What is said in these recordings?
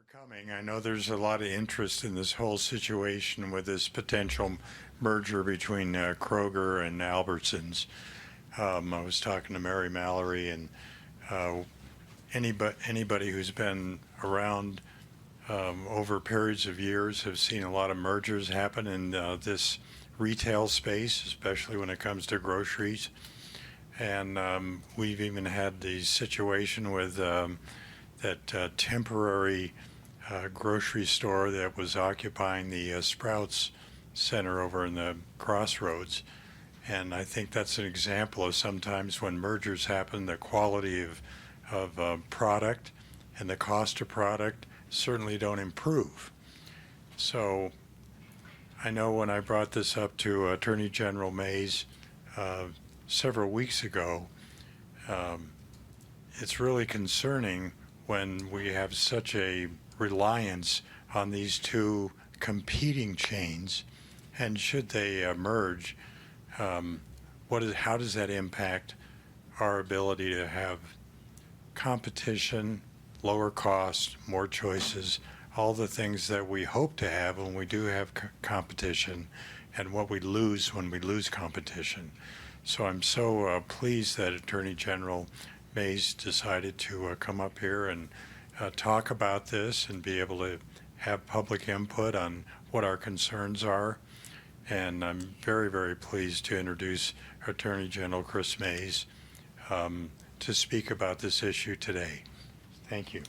for coming. I know there's a lot of interest in this whole situation with this potential merger between Kroger and Albertsons. I was talking to Mary Mallory, and anybody who's been around over periods of years have seen a lot of mergers happen in this retail space, especially when it comes to groceries. And we've even had the situation with that temporary grocery store that was occupying the Sprouts Center over in the Crossroads. And I think that's an example of sometimes when mergers happen, the quality of product and the cost of product certainly don't improve. So I know when I brought this up to Attorney General Mays several weeks ago, it's really concerning when we have such a reliance on these two competing chains, and should they merge, how does that impact our ability to have competition, lower cost, more choices, all the things that we hope to have when we do have competition, and what we lose when we lose competition. So I'm so pleased that Attorney General Mays decided to come up here and talk about this and be able to have public input on what our concerns are. And I'm very, very pleased to introduce Attorney General Chris Mays to speak about this issue today. Thank you.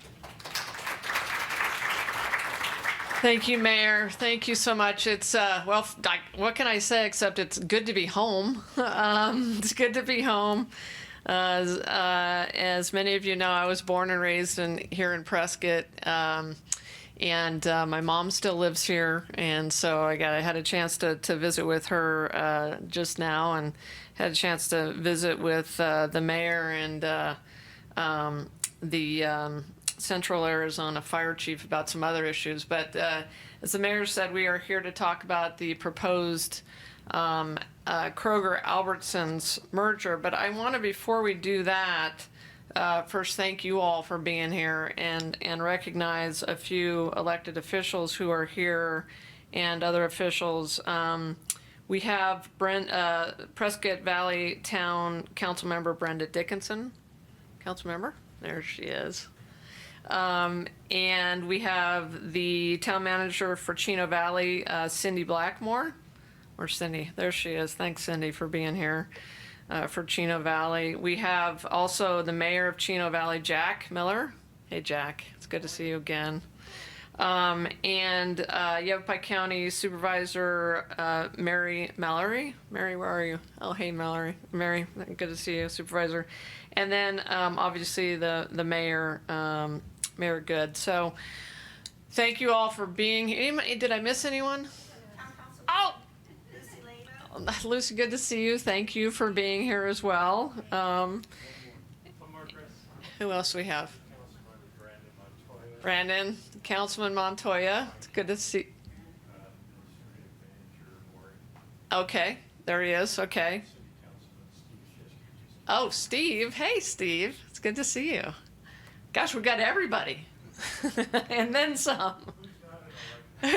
Thank you, Mayor. Thank you so much. It's, well, what can I say except it's good to be home. It's good to be home. As many of you know, I was born and raised here in Prescott, and my mom still lives here, and so I had a chance to visit with her just now, and had a chance to visit with the mayor and the Central Arizona Fire Chief about some other issues. But as the mayor said, we are here to talk about the proposed Kroger-Albertsons merger. But I want to, before we do that, first thank you all for being here and recognize a few elected officials who are here and other officials. We have Prescott Valley Town Councilmember Brenda Dickinson. Councilmember? There she is. And we have the town manager for Chino Valley, Cindy Blackmore. Where's Cindy? There she is. Thanks, Cindy, for being here for Chino Valley. We have also the mayor of Chino Valley, Jack Miller. Hey, Jack. It's good to see you again. And Yavapai County Supervisor Mary Mallory. Mary, where are you? Oh, hey, Mallory. Mary, good to see you, Supervisor. And then obviously the mayor, Mayor Good. So thank you all for being here. Did I miss anyone? Oh, Lucy, good to see you. Thank you for being here as well. Who else do we have? Brandon, Councilman Montoya. It's good to see. Okay, there he is. Okay. Oh, Steve. Hey, Steve. It's good to see you. Gosh, we got everybody. And then some. We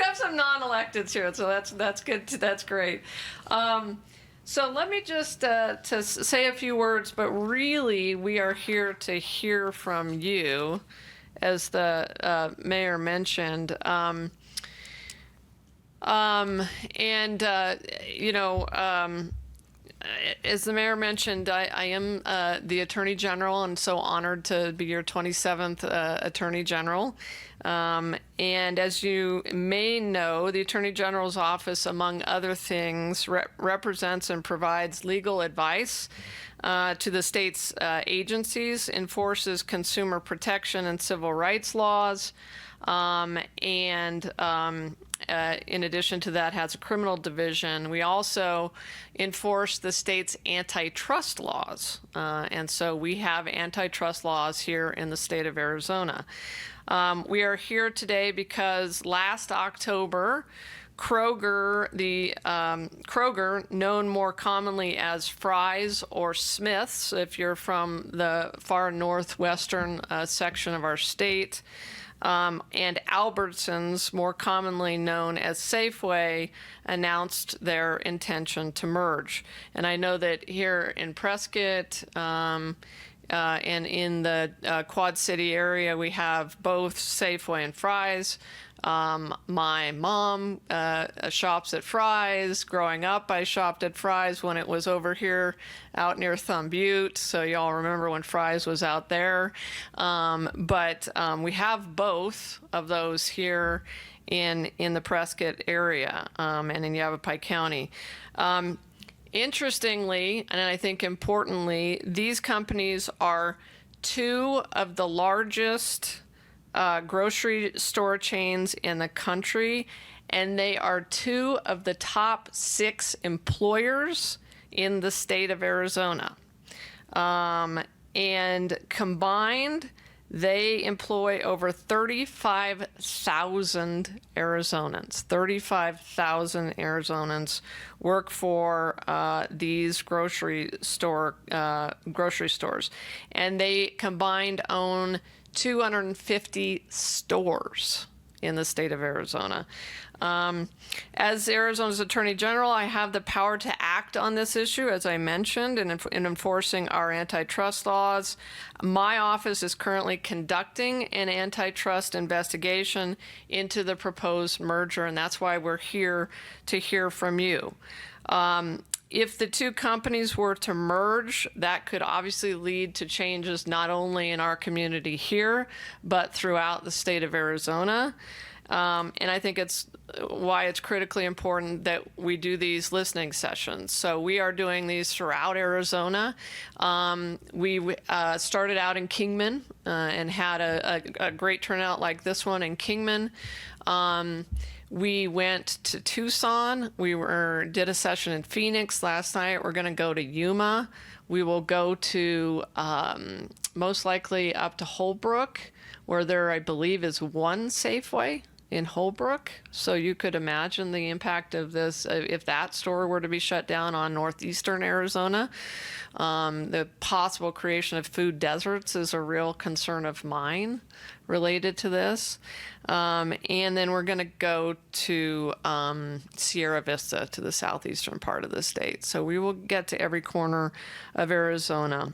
have some non-electeds here, so that's good. That's great. So let me just to say a few words, but really we are here to hear from you, as the mayor mentioned. As the mayor mentioned, I am the Attorney General, and so honored to be your 27th Attorney General. And as you may know, the Attorney General's office, among other things, represents and provides legal advice to the state's agencies, enforces consumer protection and civil rights laws, in addition to that, has a criminal division. We also enforce the state's antitrust laws. And so we have antitrust laws here in the state of Arizona. We are here today because last October, Kroger, Kroger, known more commonly as Fry's or Smith's, if you're from the far northwestern section of our state, and Albertsons, more commonly known as Safeway, announced their intention to merge. And I know that here in Prescott, and in the Quad City area, we have both Safeway and Fry's. My mom shops at Fry's. Growing up, I shopped at Fry's when it was over here out near Thumb Butte. So y'all remember when Fry's was out there. But we have both of those here in the Prescott area and in Yavapai County. Interestingly, and I think importantly, these companies are two of the largest grocery store chains in the country, and they are two of the top 6 employers in the state of Arizona. And combined, they employ over 35,000 Arizonans. 35,000 Arizonans work for these grocery stores, and they combined own 250 stores in the state of Arizona. As Arizona's Attorney General, I have the power to act on this issue, as I mentioned, in enforcing our antitrust laws. My office is currently conducting an antitrust investigation into the proposed merger, and that's why we're here to hear from you. If the two companies were to merge, that could obviously lead to changes not only in our community here, but throughout the state of Arizona. And I think it's why it's critically important that we do these listening sessions. So we are doing these throughout Arizona. We started out in Kingman and had a great turnout like this one in Kingman. We went to Tucson. We did a session in Phoenix last night. We're going to go to Yuma. We will go to most likely up to Holbrook, where there, I believe, is one Safeway in Holbrook. So you could imagine the impact of this if that store were to be shut down on northeastern Arizona. The possible creation of food deserts is a real concern of mine related to this. And then we're going to go to Sierra Vista, to the southeastern part of the state. So we will get to every corner of Arizona.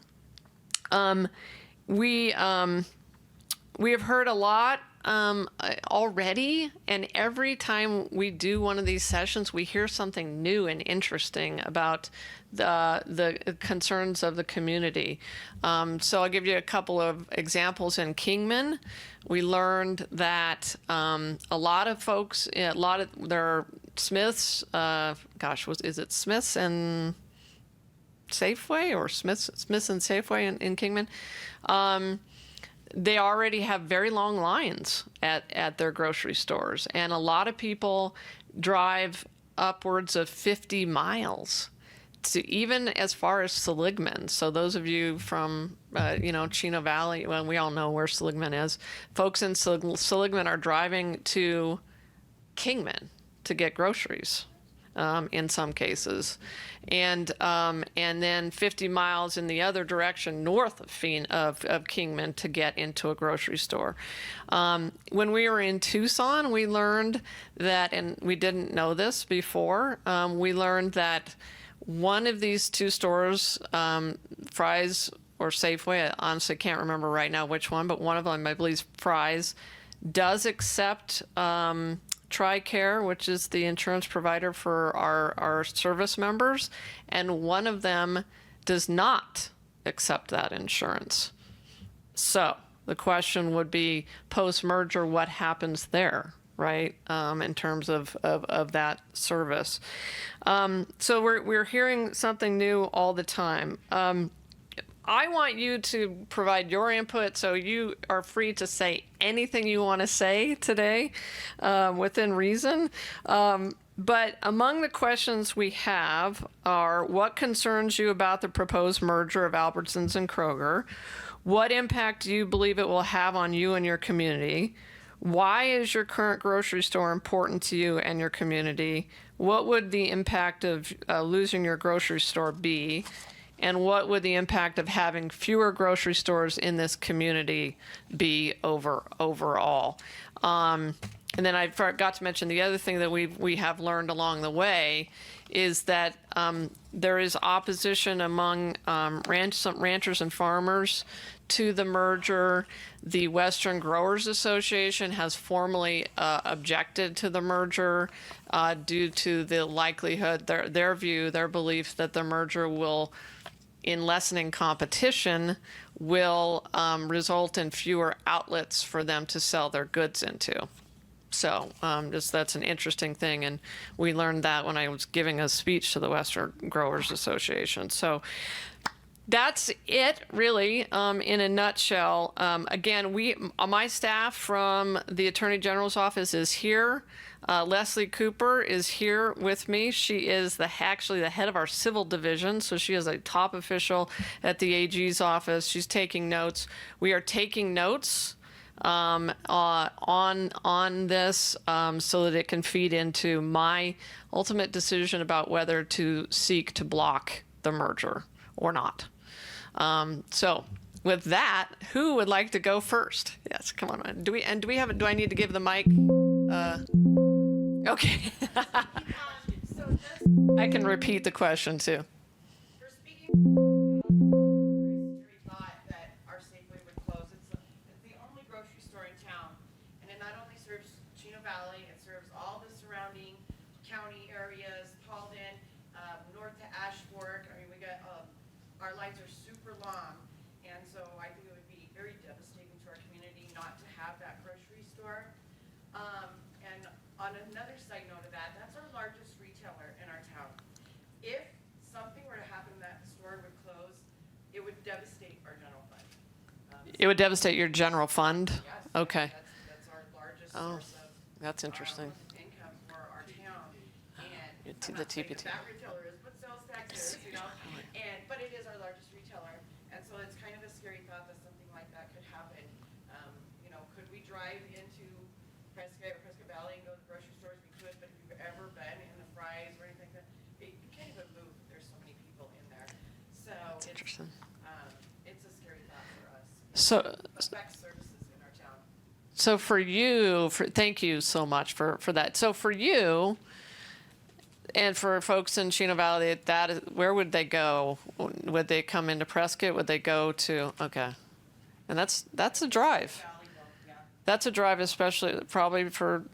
We have heard a lot already, and every time we do one of these sessions, we hear something new and interesting about the concerns of the community. So I'll give you a couple of examples. In Kingman, we learned that a lot of folks, there are Smiths, is it Smiths and Safeway, or Smiths and Safeway in Kingman? They already have very long lines at their grocery stores, and a lot of people drive upwards of 50 miles to even as far as Seligman. So those of you from Chino Valley, well, we all know where Seligman is. Folks in Seligman are driving to Kingman to get groceries. In some cases, and then 50 miles in the other direction north of Kingman to get into a grocery store. When we were in Tucson, we learned that, and we didn't know this before, we learned that one of these two stores, Fry's or Safeway, I honestly can't remember right now which one, but one of them, I believe, Fry's, does accept TRICARE, which is the insurance provider for our service members, and one of them does not accept that insurance. So the question would be, post-merger, what happens there, right, in terms of that service? So we're hearing something new all the time. I want you to provide your input, so you are free to say anything you want to say today within reason. But among the questions we have are, what concerns you about the proposed merger of Albertsons and Kroger? What impact do you believe it will have on you and your community? Why is your current grocery store important to you and your community? What would the impact of losing your grocery store be? And what would the impact of having fewer grocery stores in this community be overall? And then I forgot to mention the other thing that we have learned along the way is that there is opposition among some ranchers and farmers to the merger. The Western Growers Association has formally objected to the merger due to the likelihood, their view, their belief that the merger will, in lessening competition, will result in fewer outlets for them to sell their goods into. So just that's an interesting thing, and we learned that when I was giving a speech to the Western Growers Association. So that's it, really, in a nutshell. Again, my staff from the Attorney General's office is here. Leslie Cooper is here with me. She is actually the head of our civil division, so she is a top official at the AG's office. She's taking notes. We are taking notes on this so that it can feed into my ultimate decision about whether to seek to block the merger or not. So with that, who would like to go first? Yes, come on. Do I need to give the mic? Okay. I can repeat the question too. For speaking, very thought that our Safeway would close. It's the only grocery store in town, and it not only serves Chino Valley, it serves all the surrounding county areas, Paulden, north to Ashford. I mean, we got our lines are super long, and so I think it would be very devastating to our community not to have that grocery store. And on another side note of that, that's our largest retailer in our town. If something were to happen, that store would close, it would devastate our general fund. It would devastate your general fund? Yes. Okay. That's our largest Oh, source of that's interesting. income for our town. And It's I'm the not saying TPT. that retailer is what sales tax is, but it is our largest retailer. And so it's kind of a scary thought that something like that could happen. Could we drive into Prescott Valley and go to the grocery stores? We could, but if you've ever been in the Fry's or anything like that, you can't even move. There's so many people in there. So Interesting. it's a scary thought for us. So, Affects services in our town. so for you, thank you so much for that. So for you, and for folks in Chino Valley, where would they go? Would they come into Prescott? Would they go to, okay. And that's a drive. Valley, yeah. That's a drive, especially probably for,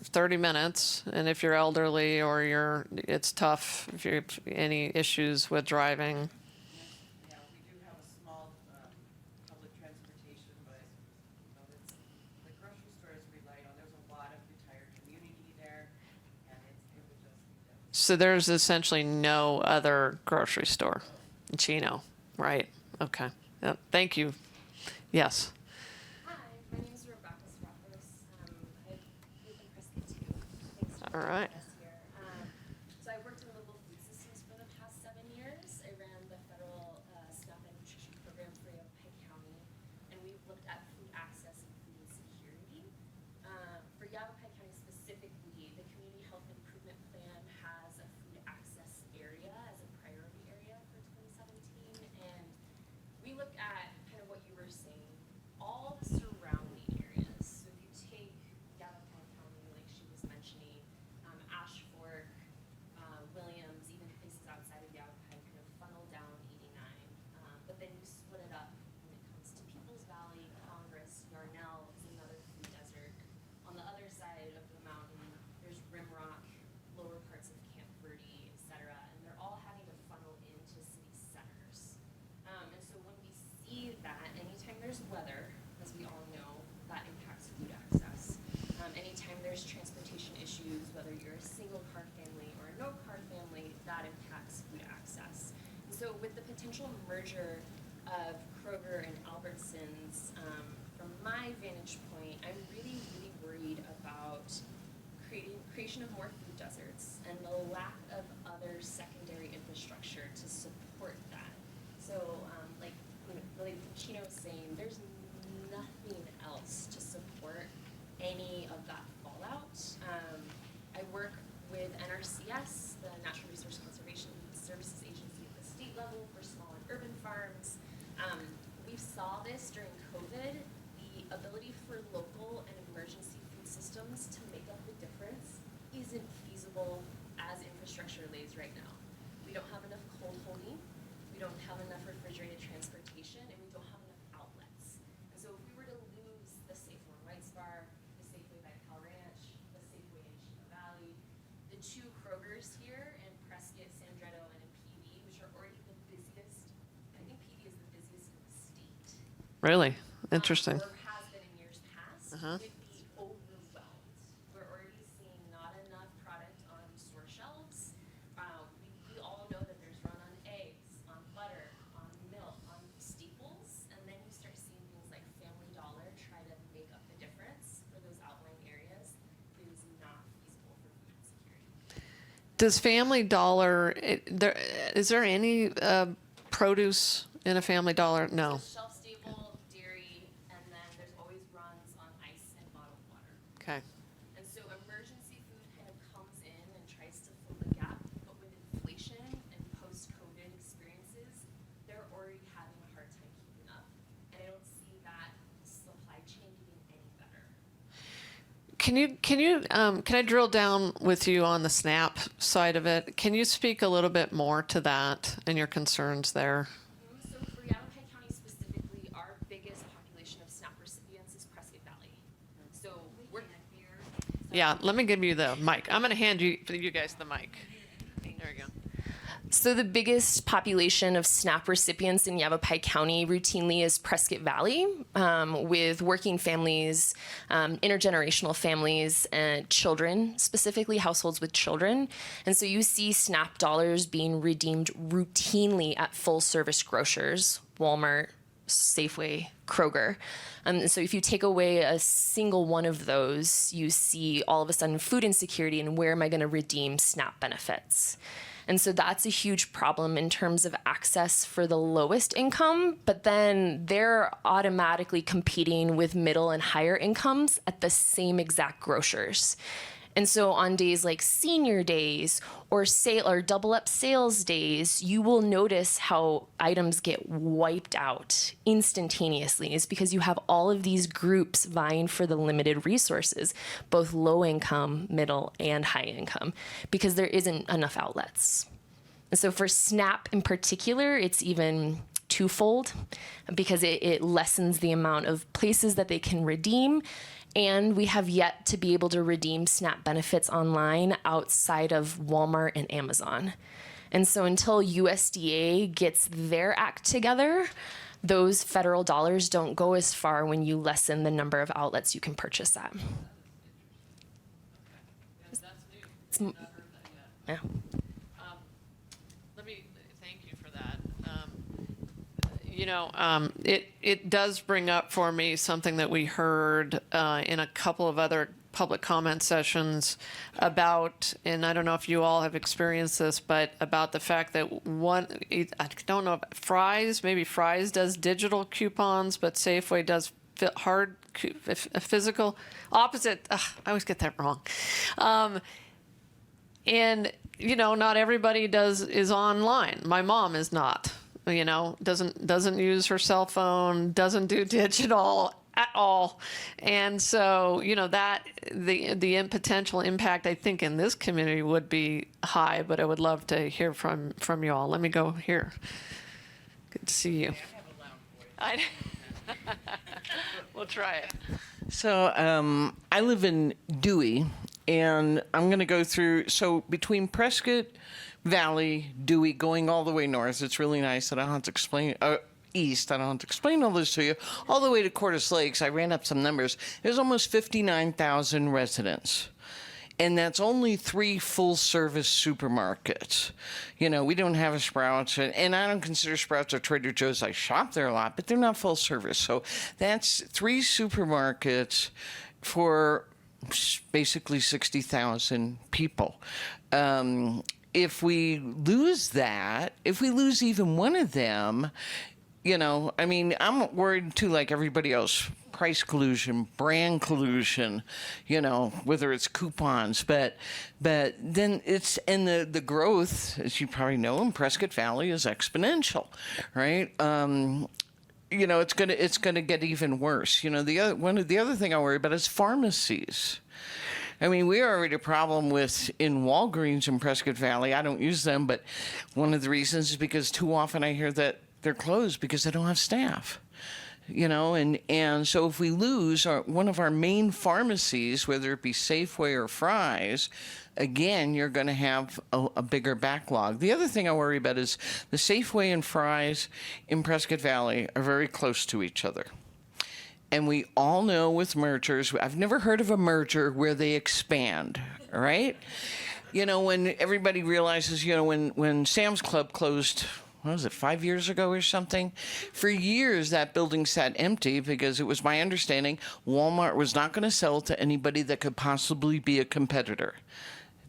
30 minutes. And if you're elderly or it's tough if you have any issues with driving. Yeah, we do have a small public transportation, but the grocery store is relied on. There's a lot of retired community there, and it would just be devastating. So there's essentially no other grocery store in Chino, right? Okay. Thank you. Yes. Hi, my name is Rebecca Strathos. I live in Prescott too. Thanks for All right. having us here. So I worked in local food systems for the past 7 years. I ran the federal SNAP and nutrition program for Yavapai County, and we've looked at food access and food insecurity. For Yavapai County specifically, the Community Health Improvement Plan has a food access area as a priority area for 2017, and we look at kind of what you were saying, all the surrounding areas. So if you take Yavapai County, like she was mentioning, Ash Fork, Williams, even places outside of Yavapai kind of funnel down 89. But then you split it up when it comes to Peoples Valley, Congress, Yarnell is another food desert. On the other side of the mountain, there's Rimrock, lower parts of Camp Verde, et cetera, and they're all having to funnel into city centers. And so when we see that, anytime there's weather, as we all know, that impacts food access. Anytime there's transportation issues, whether you're a single car family or a no car family, that impacts food access. And so with the potential merger of Kroger and Albertsons, from my vantage point, I'm really, really worried about creation of more food deserts and the lack of other secondary infrastructure to support that. So, like Lady Chino was saying, there's nothing else to saw this during COVID, the ability for local and emergency food systems to make up the difference isn't feasible as infrastructure lays right now. We don't have enough cold holding, we don't have enough refrigerated transportation, and we don't have enough outlets. And so if we were to lose the Safeway in White Spar, the Safeway by Cal Ranch, the Safeway in Chino Valley, the two Krogers here in Prescott, Sandretto, and in PV, which are already the busiest, I think PV is the busiest in the state. Really? Interesting. Or has been in years past, Uh-huh. would be overwhelmed. We're already seeing not enough product on store shelves. We all know that there's run on eggs, on butter, on milk, on staples, and then you start seeing things like Family Dollar try to make up the difference for those outlying areas. It is not feasible for food insecurity. Does Family Dollar, is there any produce in a Family Dollar? No. Shelf stable, dairy, and then there's always runs on ice and bottled water. Okay. And so emergency food kind of comes in and tries to fill the gap, but with inflation and post-COVID experiences, they're already having a hard time keeping up. And I don't see that supply chain getting any better. Can I drill down with you on the SNAP side of it? Can you speak a little bit more to that and your concerns there? So for Yavapai County specifically, our biggest population of SNAP recipients is Prescott Valley. So we're Yeah, let me give you the mic. I'm going to hand you guys the mic. There you go. So the biggest population of SNAP recipients in Yavapai County routinely is Prescott Valley, with working families, intergenerational families, and children, specifically households with children. And so you see SNAP dollars being redeemed routinely at full-service grocers, Walmart, Safeway, Kroger. So if you take away a single one of those, you see all of a sudden food insecurity and where am I going to redeem SNAP benefits? And so that's a huge problem in terms of access for the lowest income, but then they're automatically competing with middle and higher incomes at the same exact grocers. And so on days like senior days or double up sales days, you will notice how items get wiped out instantaneously. It's because you have all of these groups vying for the limited resources, both low income, middle, and high income, because there isn't enough outlets. And so for SNAP in particular, it's even twofold because it lessens the amount of places that they can redeem. And we have yet to be able to redeem SNAP benefits online outside of Walmart and Amazon. And so until USDA gets their act together, those federal dollars don't go as far when you lessen the number of outlets you can purchase at. It's- yeah. Let me thank you for that. It does bring up for me something that we heard in a couple of other public comment sessions about, and I don't know if you all have experienced this, but about the fact that I don't know if Fry's does digital coupons, but Safeway does physical, opposite. I always get that wrong. And not everybody is online. My mom is not. Doesn't use her cell phone, doesn't do digital at all. And so, that the potential impact, I think, in this community would be high, but I would love to hear from you all. Let me go here. Good to see you. We'll try it. So I live in Dewey, and I'm going to go through, so between Prescott Valley, Dewey, going all the way north, it's really nice that I don't have to explain, east, I don't have to explain all this to you, all the way to Cordes Lakes, I ran up some numbers, there's almost 59,000 residents. And that's only 3 full-service supermarkets. We don't have a Sprouts, and I don't consider Sprouts or Trader Joe's. I shop there a lot, but they're not full service. So that's 3 supermarkets for basically 60,000 people. If we lose that, if we lose even one of them, I'm worried too, like everybody else. Price collusion, brand collusion, whether it's coupons, but then the growth, as you probably know, in Prescott Valley is exponential, right? it's gonna get even worse. The other thing I worry about is pharmacies. I mean, we already a problem with in Walgreens in Prescott Valley. I don't use them, but one of the reasons is because too often I hear that they're closed because they don't have staff. And so if we lose one of our main pharmacies, whether it be Safeway or Fry's, again, you're going to have a bigger backlog. The other thing I worry about is the Safeway and Fry's in Prescott Valley are very close to each other. And we all know with mergers, I've never heard of a merger where they expand, right? When everybody realizes, when Sam's Club closed, what was it, 5 years ago or something? For years, that building sat empty because it was my understanding Walmart was not going to sell to anybody that could possibly be a competitor.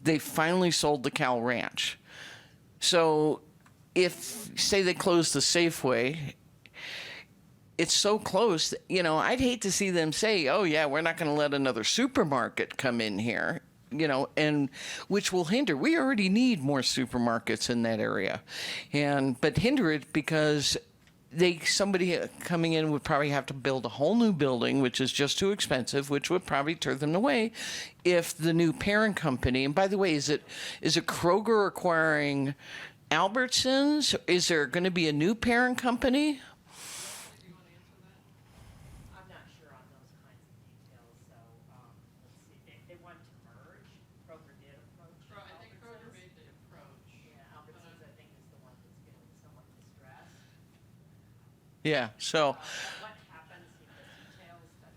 They finally sold the Cal Ranch. So if, say, they closed the Safeway, it's so close, I'd hate to see them say, oh, yeah, we're not going to let another supermarket come in here. And which will hinder. We already need more supermarkets in that area, but hinder it because somebody coming in would probably have to build a whole new building, which is just too expensive, which would probably turn them away if the new parent company. And by the way, is it Kroger acquiring Albertsons? Is there going to be a new parent company? I'm not sure on those kinds of details, so, let's see, they want to merge, Kroger did approach. I think Kroger made the approach. Yeah, Albertsons, I think, is the one that's feeling somewhat distressed. Yeah. So. What happens in the details, but.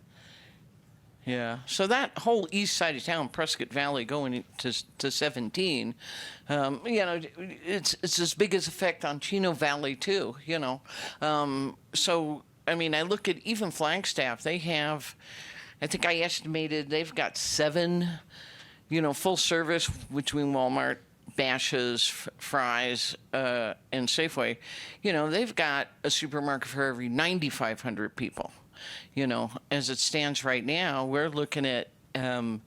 Yeah, so that whole east side of town, Prescott Valley, going to 17, it's as big as effect on Chino Valley too. So I mean, I look at even Flagstaff. They have, I think I estimated they've got 7, full service between Walmart, Bashas', Fry's, and Safeway. They've got a supermarket for every 9,500 people. As it stands right now, we're looking at, in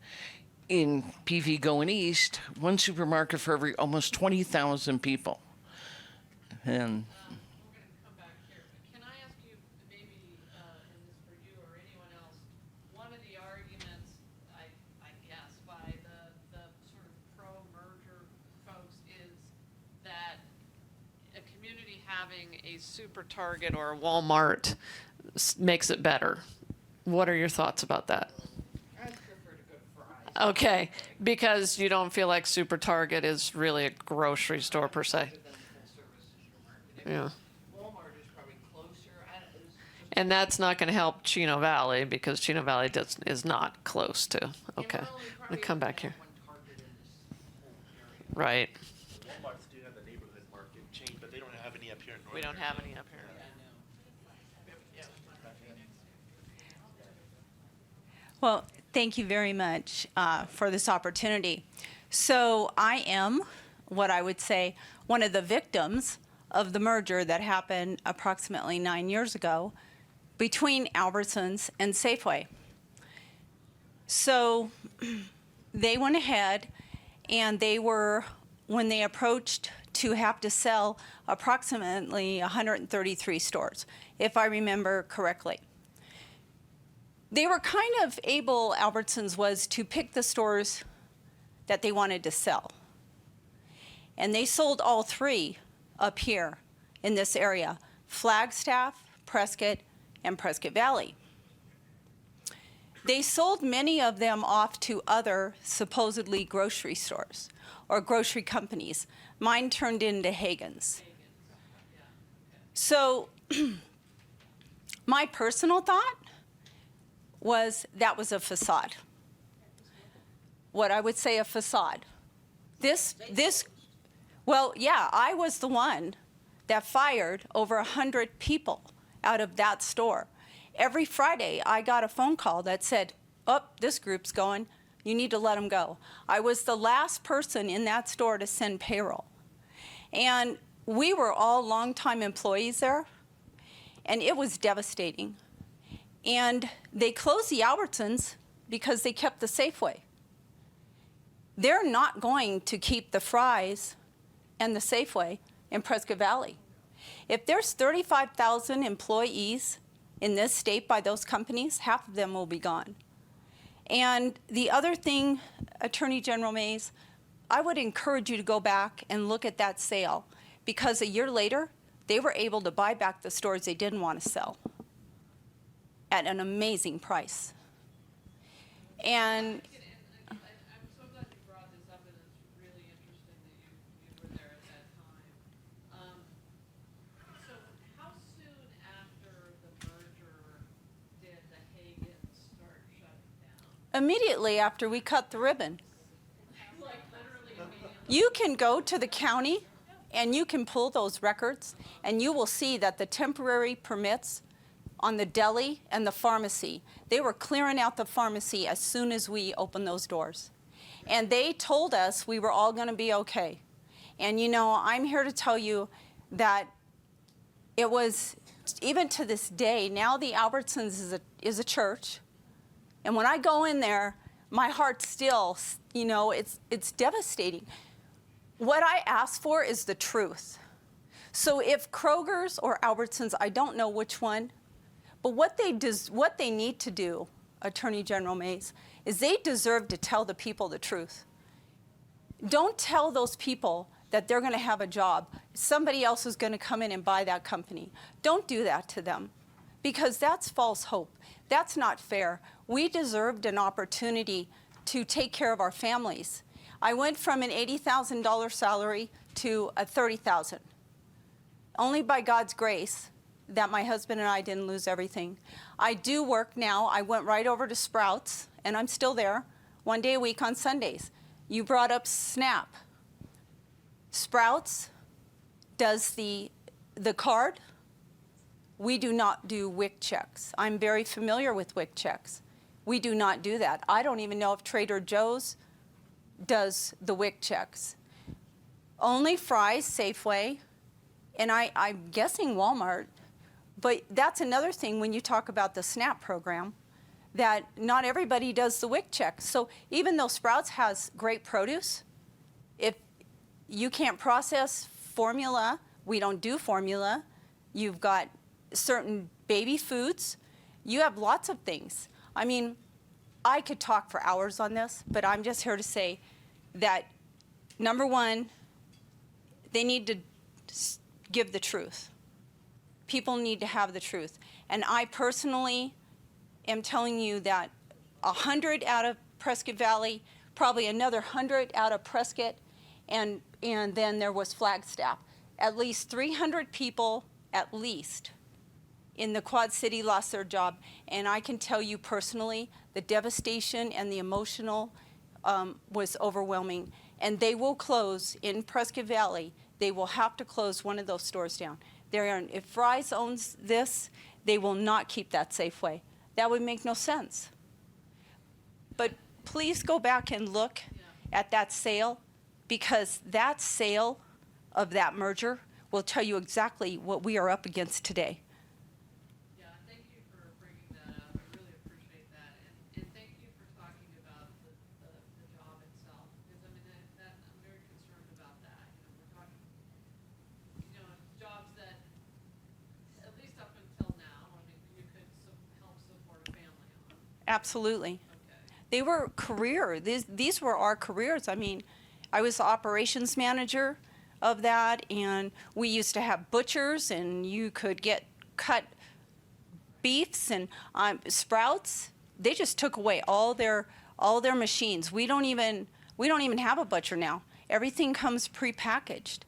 PV going east, one supermarket for every almost 20,000 people. And We're going to come back here, but can I ask you, maybe, and this for you or anyone else, one of the arguments, I guess, by the sort of pro-merger folks is that a community having a super Target or a Walmart makes it better. What are your thoughts about that? I'd prefer to go to Fry's. Okay, because you don't feel like Super Target is really a grocery store per se. Yeah. Walmart is probably closer. And that's not going to help Chino Valley because Chino Valley is not close to. Okay. I'm going to come back here. Right. Walmarts do have the neighborhood market chain, but they don't have any up here in North We don't have any up here. Well, thank you very much for this opportunity. So I am what I would say one of the victims of the merger that happened approximately 9 years ago between Albertsons and Safeway. So they went ahead and when they approached to have to sell approximately 133 stores, if I remember correctly. They were kind of able, Albertsons was, to pick the stores that they wanted to sell. And they sold all 3 up here in this area, Flagstaff, Prescott, and Prescott Valley. They sold many of them off to other supposedly grocery stores or grocery companies. Mine turned into Hagen's. So my personal thought that was a facade. What I would say a facade. Well, yeah, I was the one that fired over 100 people out of that store. Every Friday, I got a phone call that said, oh, this group's going. You need to let them go. I was the last person in that store to send payroll. And we were all longtime employees there, and it was devastating. And they closed the Albertsons because they kept the Safeway. They're not going to keep the Fry's and the Safeway in Prescott Valley. If there's 35,000 employees in this state by those companies, half of them will be gone. And the other thing, Attorney General Mays, I would encourage you to go back and look at that sale, because a year later, they were able to buy back the stores they didn't want to sell at an amazing price. And I'm so glad you brought this up, and it's really interesting that you were there at that time. So how soon after the merger did the Hagans start shutting down? immediately after we cut the ribbon, Like literally immediately? you can go to the county and you can pull those records, and you will see that the temporary permits on the deli and the pharmacy, they were clearing out the pharmacy as soon as we opened those doors. And they told us we were all going to be okay. And you know, I'm here to tell you that it was, even to this day, now the Albertsons is a church. And when I go in there, my heart still, you know, it's devastating. What I ask for is the truth. So if Kroger's or Albertsons, I don't know which one, but what they need to do, Attorney General Mays, is they deserve to tell the people the truth. Don't tell those people that they're going to have a job. Somebody else is going to come in and buy that company. Don't do that to them, because that's false hope. That's not fair. We deserved an opportunity to take care of our families. I went from an $80,000 salary to a $30,000. Only by God's grace that my husband and I didn't lose everything. I do work now. I went right over to Sprouts, and I'm still there, 1 day a week on Sundays. You brought up SNAP. Sprouts does the card. We do not do WIC checks. I'm very familiar with WIC checks. We do not do that. I don't even know if Trader Joe's does the WIC checks. Only Fry's, Safeway, and I'm guessing Walmart. But that's another thing when you talk about the SNAP program, that not everybody does the WIC check. So even though Sprouts has great produce, if you can't process formula, we don't do formula. You've got certain baby foods. You have lots of things. I mean, I could talk for hours on this, but I'm just here to say that, number one, they need to give the truth. People need to have the truth. And I personally am telling you that 100 out of Prescott Valley, probably another 100 out of Prescott, and then there was Flagstaff. At least 300 people, at least, in the Quad City lost their job. And I can tell you personally, the devastation and the emotional was overwhelming. And they will close in Prescott Valley. They will have to close one of those stores down. If Fry's owns this, they will not keep that Safeway. That would make no sense. But please go back and look at that sale, because that sale of that merger will tell you exactly what we are up against today. Yeah, thank you for bringing that up. I really appreciate that. And thank you for talking about the job itself. Because, I mean, I'm very concerned about that. You know, we're talking, you know, jobs that, at least up until now, I mean, you could help support a family on. Absolutely. Okay. They were career. These were our careers. I mean, I was the operations manager of that, and we used to have butchers, and you could get cut beefs, and Sprouts. They just took away all their machines. We don't even have a butcher now. Everything comes prepackaged.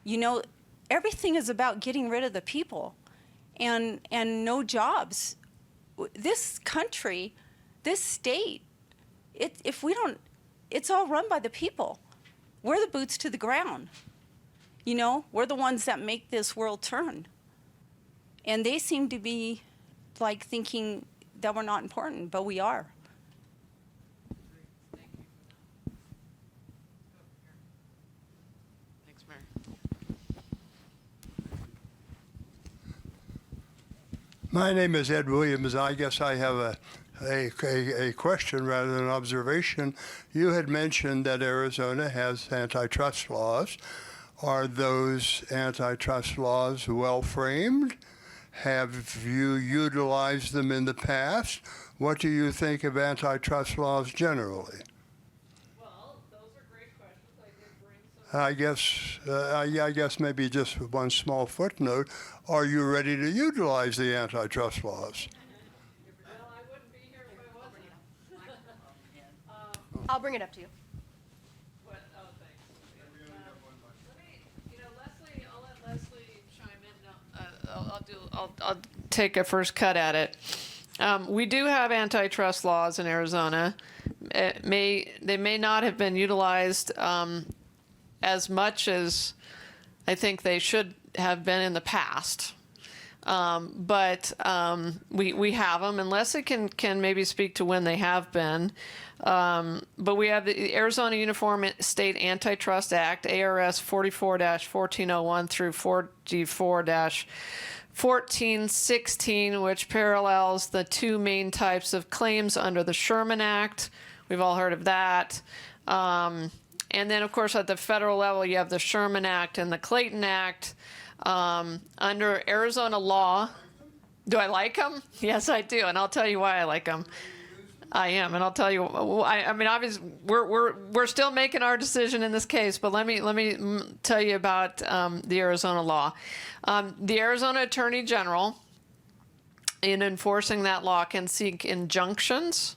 You know, everything is about getting rid of the people, and no jobs. This country, this state, it's all run by the people. We're the boots to the ground. You know, we're the ones that make this world turn. And they seem to be like thinking that we're not important, but we are. Thank you for that. Thanks, Mary. My name is Ed Williams. I guess I have a question rather than an observation. You had mentioned that Arizona has antitrust laws. Are those antitrust laws well framed? Have you utilized them in the past? What do you think of antitrust laws generally? Well, those are great questions. I did bring some. I guess maybe just one small footnote. Are you ready to utilize the antitrust laws? Well, I wouldn't be here if I wasn't. I'll bring it up to you. What, oh, thanks. Let me, Leslie, I'll let Leslie chime in. I'll take a first cut at it. We do have antitrust laws in Arizona. They may not have been utilized as much as I think they should have been in the past. But we have them, and Leslie can maybe speak to when they have been. But we have the Arizona Uniform State Antitrust Act, ARS 44-1401 through 44-1416, which parallels the two main types of claims under the Sherman Act. We've all heard of that. And then, of course, at the federal level, you have the Sherman Act and the Clayton Act. Under Arizona law, do I like them? Yes, I do, and I'll tell you why I like them. I am, and I'll tell you. I mean, obviously, we're still making our decision in this case, but let me tell you about the Arizona law. The Arizona Attorney General, in enforcing that law, can seek injunctions,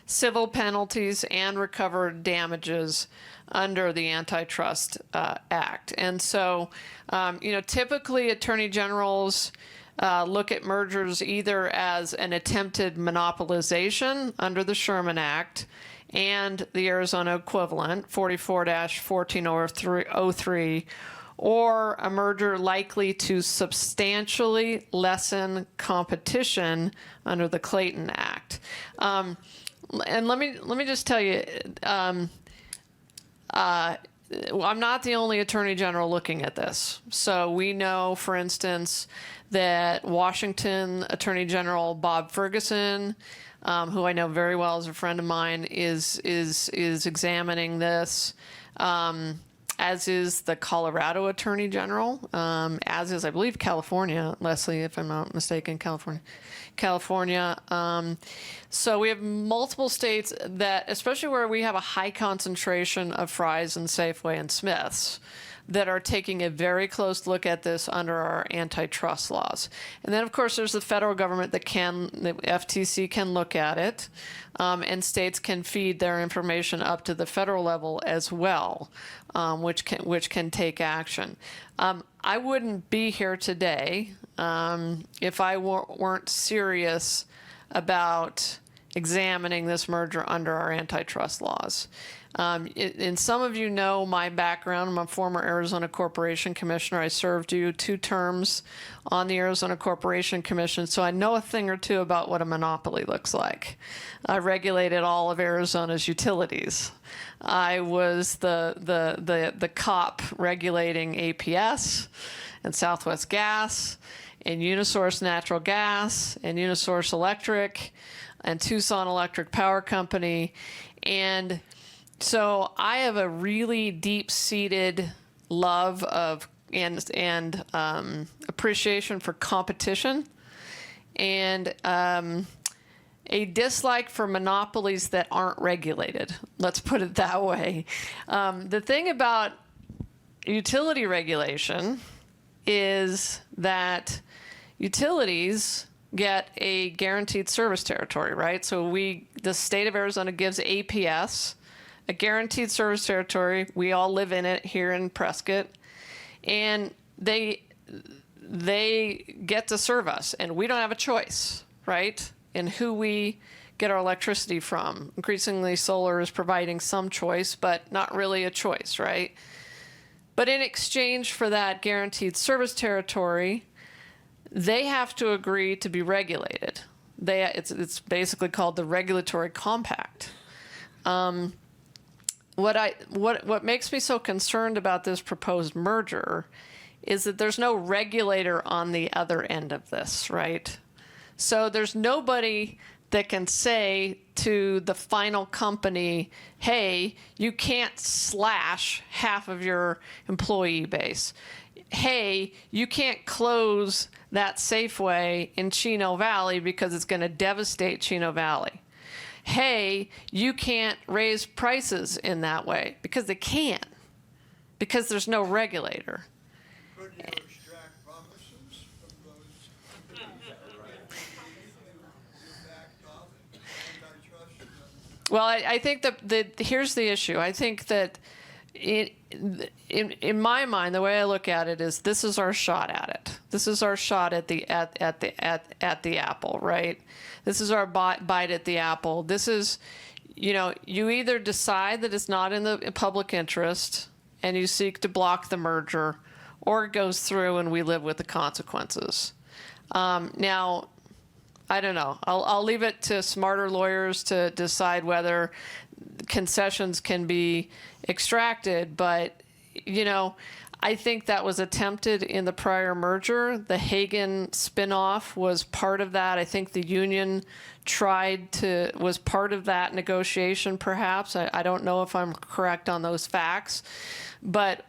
civil penalties, and recover damages under the Antitrust Act. And so, typically attorney generals look at mergers either as an attempted monopolization under the Sherman Act and the Arizona equivalent, 44-1403, or a merger likely to substantially lessen competition under the Clayton Act. And let me just tell you, I'm not the only attorney general looking at this. So we know, for instance, that Washington Attorney General Bob Ferguson, who I know very well as a friend of mine, is examining this. As is the Colorado Attorney General, as is, I believe, California, Leslie, if I'm not mistaken, California. So we have multiple states that, especially where we have a high concentration of Fry's and Safeway and Smith's, that are taking a very close look at this under our antitrust laws. And then, of course, there's the federal government the FTC can look at it, and states can feed their information up to the federal level as well, which can take action. I wouldn't be here today if I weren't serious about examining this merger under our antitrust laws. And some of you know my background. I'm a former Arizona Corporation Commissioner. I served 2 terms on the Arizona Corporation Commission, so I know a thing or two about what a monopoly looks like. I regulated all of Arizona's utilities. I was the cop regulating APS and Southwest Gas and Unisource Natural Gas and Unisource Electric and Tucson Electric Power Company. And so I have a really deep-seated love of and appreciation for competition, and a dislike for monopolies that aren't regulated. Let's put it that way. The thing about utility regulation is that utilities get a guaranteed service territory, right? So the state of Arizona gives APS a guaranteed service territory. We all live in it here in Prescott, and they get to serve us, and we don't have a choice, right, in who we get our electricity from. Increasingly, solar is providing some choice, but not really a choice, right? But in exchange for that guaranteed service territory, they have to agree to be regulated. It's basically called the regulatory compact. What makes me so concerned about this proposed merger is that there's no regulator on the other end of this, right? So there's nobody that can say to the final company, hey, you can't slash half of your employee base. Hey, you can't close that Safeway in Chino Valley because it's going to devastate Chino Valley. Hey, you can't raise prices in that way, because they can't, because there's no regulator. Could you extract promises from those companies that you backed off antitrust? Well, I think that here's the issue. I think that in my mind, the way I look at it is, this is our shot at it. This is our shot at the apple, right? This is our bite at the apple. This is, you either decide that it's not in the public interest and you seek to block the merger, or it goes through and we live with the consequences. Now, I don't know. I'll leave it to smarter lawyers to decide whether concessions can be extracted, but I think that was attempted in the prior merger. The Hagen spinoff was part of that. I think the union was part of that negotiation, perhaps. I don't know if I'm correct on those facts, but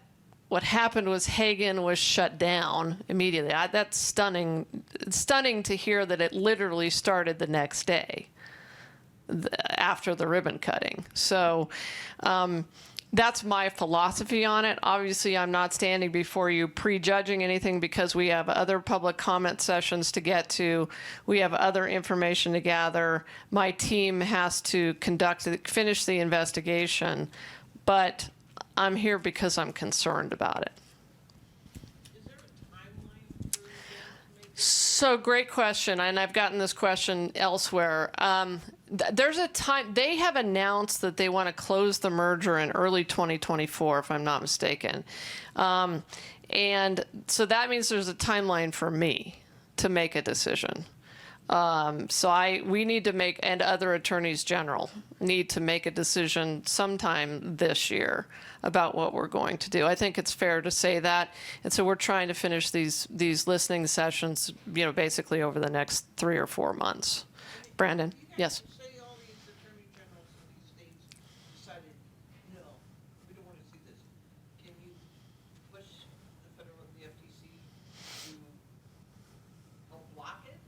what happened was Hagen was shut down immediately. That's stunning. It's stunning to hear that it literally started the next day after the ribbon cutting. So that's my philosophy on it. Obviously, I'm not standing before you prejudging anything, because we have other public comment sessions to get to. We have other information to gather. My team has to finish the investigation, but I'm here because I'm concerned about it. Is there a timeline for them to make it? So great question, and I've gotten this question elsewhere. There's a time. They have announced that they want to close the merger in early 2024, if I'm not mistaken. And so that means there's a timeline for me to make a decision. We need to make, and other attorneys general need to make a decision sometime this year about what we're going to do. I think it's fair to say that. And so we're trying to finish these listening sessions, basically over the next 3 or 4 months. Brandon, yes. Say all these attorney generals in these states decided, no, we don't want to see this. Can you push the FTC to help block it?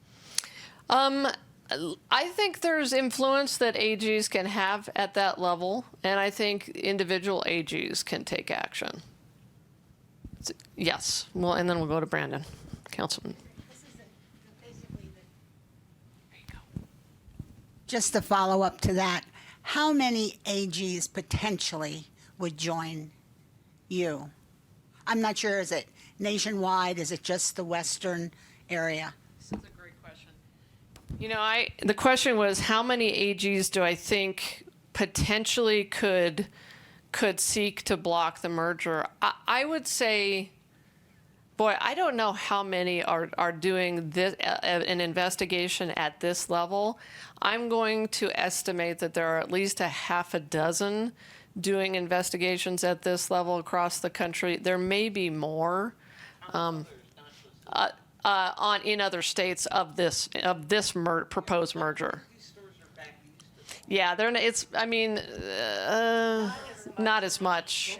I think there's influence that AGs can have at that level, and I think individual AGs can take action. Yes. Well, and then we'll go to Brandon, Councilman. Just to follow up to that, how many AGs potentially would join you? I'm not sure. Is it nationwide? Is it just the western area? This is a great question. The question was, how many AGs do I think potentially could seek to block the merger? I would say, boy, I don't know how many are doing this, an investigation at this level. I'm going to estimate that there are at least a half a dozen doing investigations at this level across the country. There may be more in other states of this proposed merger. These stores are back east. Yeah, not as much.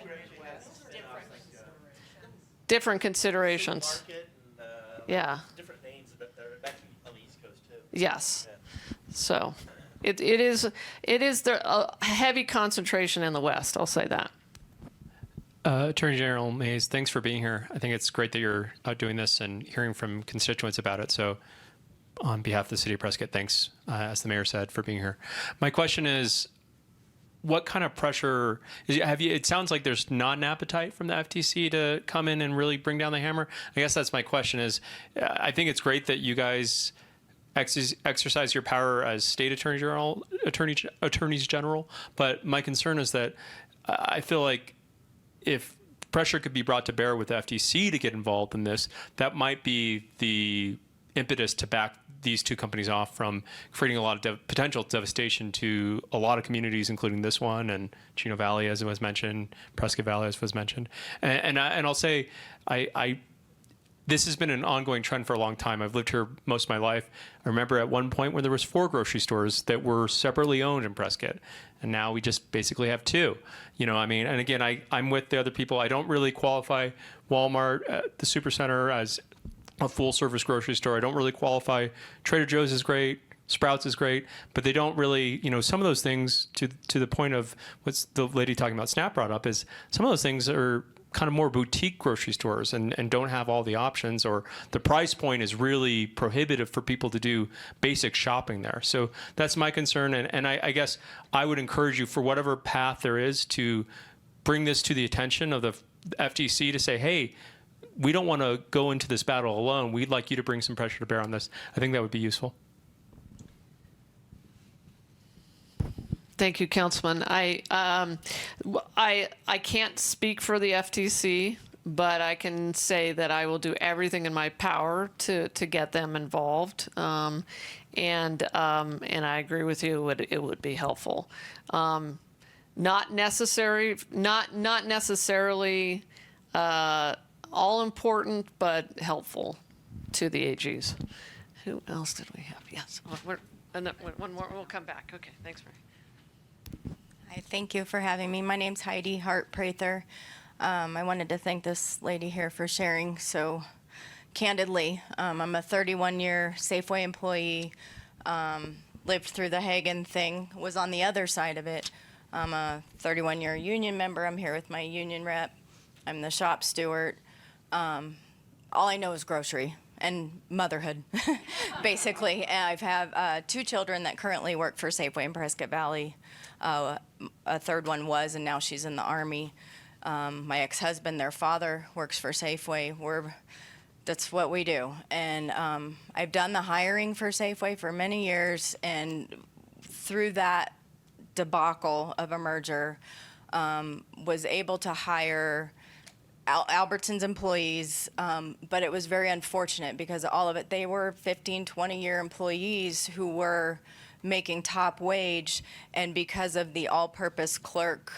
Different considerations. Market and Yeah. different names, but they're back on the East Coast too. Yes. Yeah. So it is a heavy concentration in the West. I'll say that. Attorney General Mays, thanks for being here. I think it's great that you're out doing this and hearing from constituents about it. So on behalf of the city of Prescott, thanks, as the mayor said, for being here. My question is, what kind of pressure it sounds like there's not an appetite from the FTC to come in and really bring down the hammer. I guess that's my question is, I think it's great that you guys exercise your power as state attorneys general, but my concern is that I feel like if pressure could be brought to bear with the FTC to get involved in this, that might be the impetus to back these two companies off from creating a lot of potential devastation to a lot of communities, including this one and Chino Valley, as it was mentioned, Prescott Valley, as was mentioned. And I'll say, this has been an ongoing trend for a long time. I've lived here most of my life. I remember at one point when there was 4 grocery stores that were separately owned in Prescott, and now we just basically have 2. I mean, and again, I'm with the other people. I don't really qualify Walmart, the Supercenter as a full-service grocery store. I don't really qualify. Trader Joe's is great. Sprouts is great, but they don't really, some of those things, to the point of what's the lady talking about Snap brought up, is some of those things are kind of more boutique grocery stores and don't have all the options, or the price point is really prohibitive for people to do basic shopping there. So that's my concern. And I guess I would encourage you, for whatever path there is, to bring this to the attention of the FTC to say, hey, we don't want to go into this battle alone. We'd like you to bring some pressure to bear on this. I think that would be useful. Thank you, Councilman. I can't speak for the FTC, but I can say that I will do everything in my power to get them involved. And I agree with you. It would be helpful. Not necessarily all important, but helpful to the AGs. Who else did we have? Yes. One more. We'll come back. Okay. Thanks, Mary. Hi, thank you for having me. My name's Heidi Hart-Prather. I wanted to thank this lady here for sharing so candidly. I'm a 31-year Safeway employee, lived through the Hagen thing, was on the other side of it. I'm a 31-year union member. I'm here with my union rep. I'm the shop steward. All I know is grocery and motherhood, basically. And I've had 2 children that currently work for Safeway in Prescott Valley. A third one was, and now she's in the Army. My ex-husband, their father, works for Safeway. That's what we do. And I've done the hiring for Safeway for many years, and through that debacle of a merger, was able to hire Albertsons employees, but it was very unfortunate because all of it, they were 15, 20-year employees who were making top wage, and because of the all-purpose clerk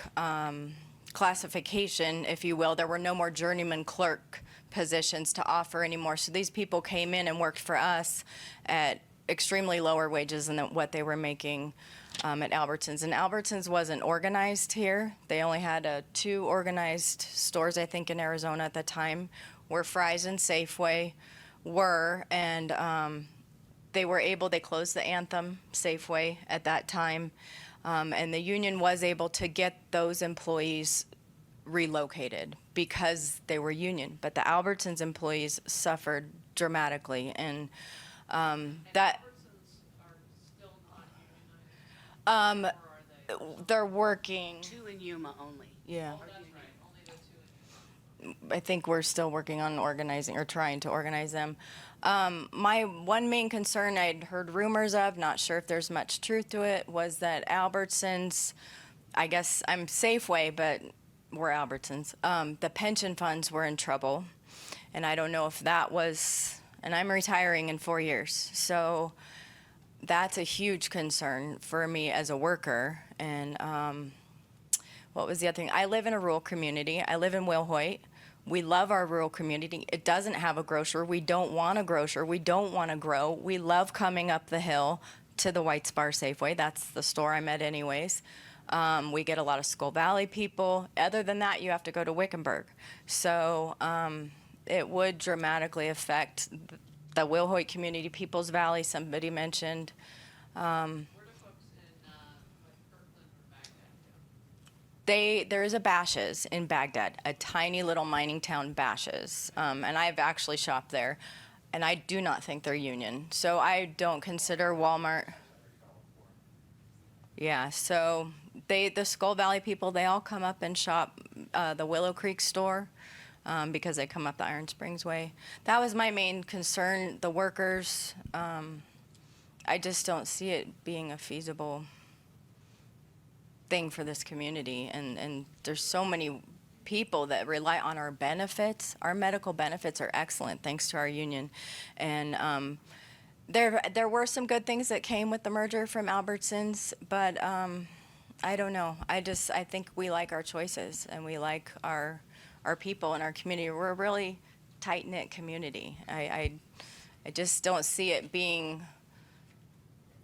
classification, if you will, there were no more journeyman clerk positions to offer anymore. So these people came in and worked for us at extremely lower wages than what they were making at Albertsons. And Albertsons wasn't organized here. They only had 2 organized stores, I think, in Arizona at the time, where Fry's and Safeway were. And they closed the Anthem Safeway at that time. And the union was able to get those employees relocated because they were union. But the Albertsons employees suffered dramatically. And that... they're working. 2 in Yuma only. Yeah. I think we're still working on organizing or trying to organize them. My one main concern I'd heard rumors of, not sure if there's much truth to it, was that Albertsons, I guess I'm Safeway, but we're Albertsons. The pension funds were in trouble, and I don't know if that was, and I'm retiring in 4 years. So that's a huge concern for me as a worker. And what was the other thing? I live in a rural community. I live in Wilhoit. We love our rural community. It doesn't have a grocer. We don't want a grocer. We don't want to grow. We love coming up the hill to the White Spar Safeway. That's the store I'm at anyways. We get a lot of Skull Valley people. Other than that, you have to go to Wickenburg. So it would dramatically affect the Wilhoit community, Peoples Valley, somebody mentioned. Where do folks in Kirkland or Baghdad go? There is a Bashas' in Baghdad, a tiny little mining town, Bashas'. And I've actually shopped there, and I do not think they're union. So I don't consider Walmart. Yeah, so the Skull Valley people, they all come up and shop the Willow Creek store. Because they come up the Iron Springs way. That was my main concern, the workers. I just don't see it being a feasible thing for this community. And there's so many people that rely on our benefits. Our medical benefits are excellent, thanks to our union. And there were some good things that came with the merger from Albertsons, but I don't know. I think we like our choices, and we like our people in our community. We're really tight-knit community. I just don't see it being,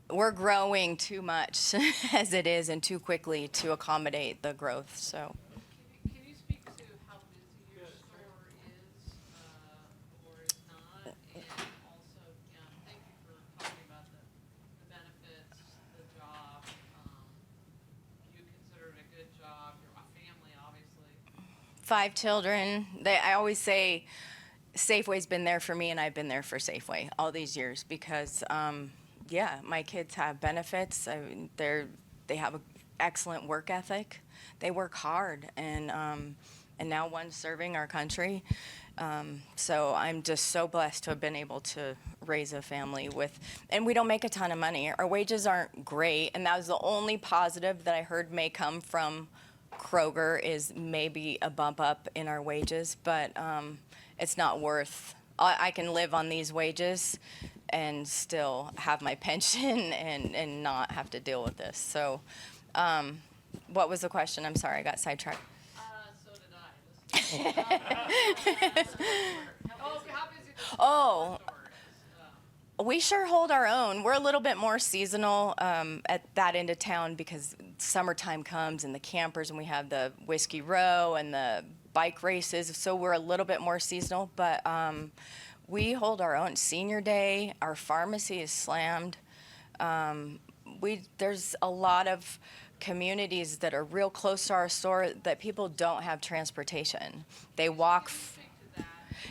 we're growing too much as it is and too quickly to accommodate the growth, so. Can you speak to how busy your store is, or is not? And also, thank you for talking about the benefits, the job. You consider it a good job, you're a family, obviously. 5 children. I always say Safeway's been there for me, and I've been there for Safeway all these years because, yeah, my kids have benefits. I mean, they have an excellent work ethic. They work hard, and now one's serving our country. So I'm just so blessed to have been able to raise a family and we don't make a ton of money. Our wages aren't great, and that was the only positive that I heard may come from Kroger is maybe a bump up in our wages, but it's not worth. I can live on these wages and still have my pension and not have to deal with this. So, what was the question? I'm sorry, I got sidetracked. So did I. How busy the Oh. store is? We sure hold our own. We're a little bit more seasonal at that end of town because summertime comes and the campers, and we have the Whiskey Row and the bike races, so we're a little bit more seasonal, but we hold our own. Senior Day, our pharmacy is slammed. There's a lot of communities that are real close to our store that people don't have transportation. They walk.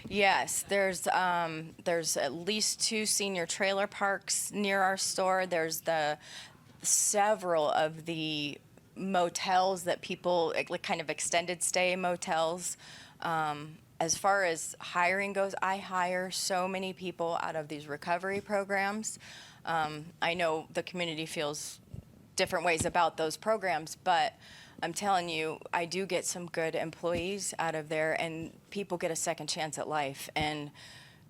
Yes, there's at least 2 senior trailer parks near our store. There's several of the motels that people, like kind of extended stay motels. As far as hiring goes, I hire so many people out of these recovery programs. I know the community feels different ways about those programs, but I'm telling you, I do get some good employees out of there, and people get a second chance at life. And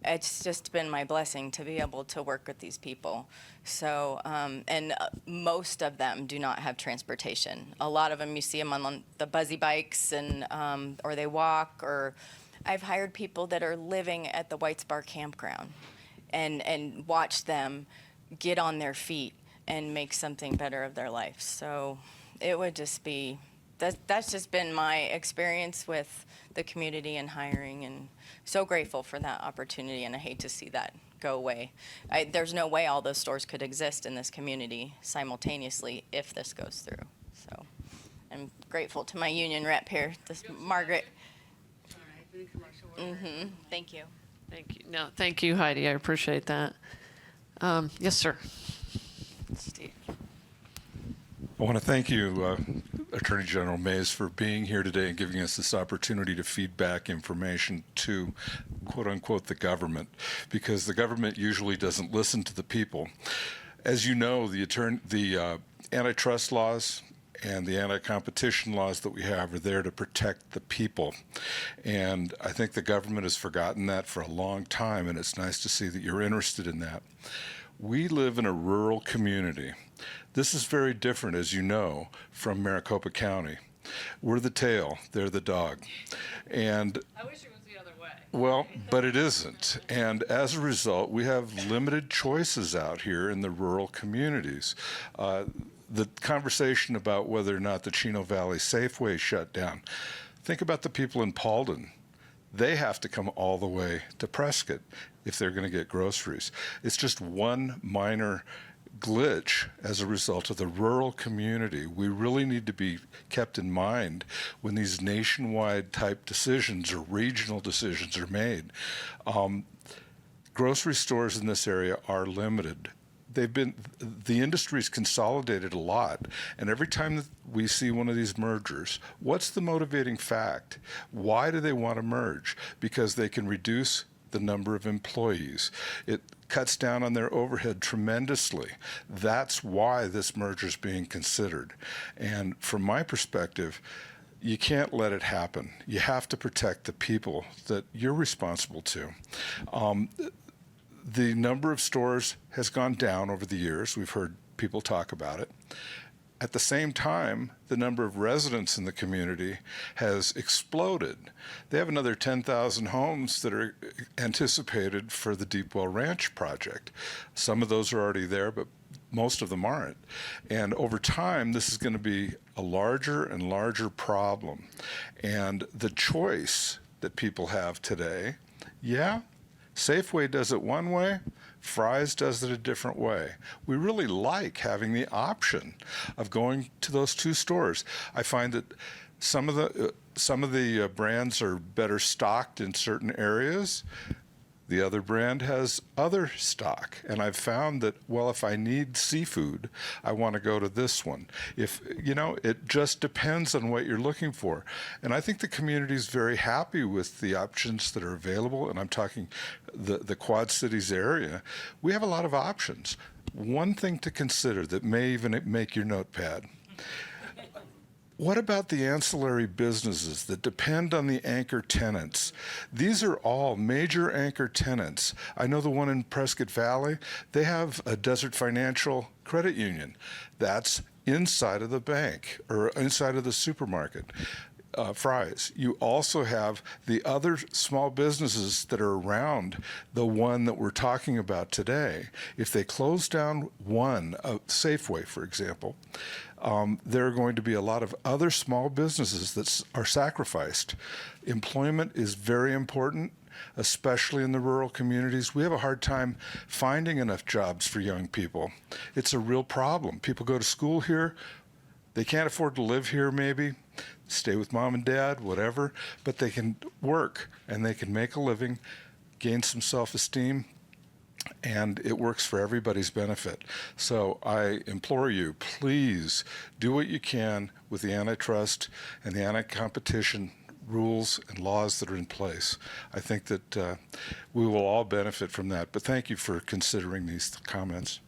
it's just been my blessing to be able to work with these people. So, and most of them do not have transportation. A lot of them, you see them on the buzzy bikes, and or they walk. Or I've hired people that are living at the White Spar campground, and watch them get on their feet and make something better of their life. So it would just be, that's just been my experience with the community and hiring, and so grateful for that opportunity, and I hate to see that go away. There's no way all those stores could exist in this community simultaneously if this goes through. So I'm grateful to my union rep here, Margaret. Thank you. Thank you. No, thank you, Heidi. I appreciate that. Yes, sir. Steve. I want to thank you, Attorney General Mays, for being here today and giving us this opportunity to feed back information to, quote unquote, the government, because the government usually doesn't listen to the people. As you know, the antitrust laws and the anti-competition laws that we have are there to protect the people. And I think the government has forgotten that for a long time, and it's nice to see that you're interested in that. We live in a rural community. This is very different, as you know, from Maricopa County. We're the tail, they're the dog. And I wish it was the other way. well, but it isn't. And as a result, we have limited choices out here in the rural communities. The conversation about whether or not the Chino Valley Safeway shut down, think about the people in Paulden. They have to come all the way to Prescott if they're going to get groceries. It's just one minor glitch as a result of the rural community. We really need to be kept in mind when these nationwide type decisions or regional decisions are made. Grocery stores in this area are limited. The industry's consolidated a lot, and every time that we see one of these mergers, what's the motivating fact? Why do they want to merge? Because they can reduce the number of employees. It cuts down on their overhead tremendously. That's why this merger is being considered. And from my perspective, you can't let it happen. You have to protect the people that you're responsible to. The number of stores has gone down over the years. We've heard people talk about it. At the same time, the number of residents in the community has exploded. They have another 10,000 homes that are anticipated for the Deepwell Ranch project. Some of those are already there, but most of them aren't. And over time, this is going to be a larger and larger problem. And the choice that people have today, yeah, Safeway does it one way, Fry's does it a different way. We really like having the option of going to those two stores. I find that some of the brands are better stocked in certain areas. The other brand has other stock, and I've found that, well, if I need seafood, I want to go to this one. If, it just depends on what you're looking for. And I think the community is very happy with the options that are available, and I'm talking the Quad Cities area. We have a lot of options. One thing to consider that may even make your notepad. What about the ancillary businesses that depend on the anchor tenants? These are all major anchor tenants. I know the one in Prescott Valley, they have a Desert Financial Credit Union. That's inside of the bank or inside of the supermarket. Fry's. You also have the other small businesses that are around the one that we're talking about today. If they close down one, Safeway, for example, there are going to be a lot of other small businesses that are sacrificed. Employment is very important, especially in the rural communities. We have a hard time finding enough jobs for young people. It's a real problem. People go to school here. They can't afford to live here, maybe, stay with mom and dad, whatever, but they can work and they can make a living, gain some self-esteem, and it works for everybody's benefit. So I implore you, please do what you can with the antitrust and the anti-competition rules and laws that are in place. I think that we will all benefit from that. But thank you for considering these comments.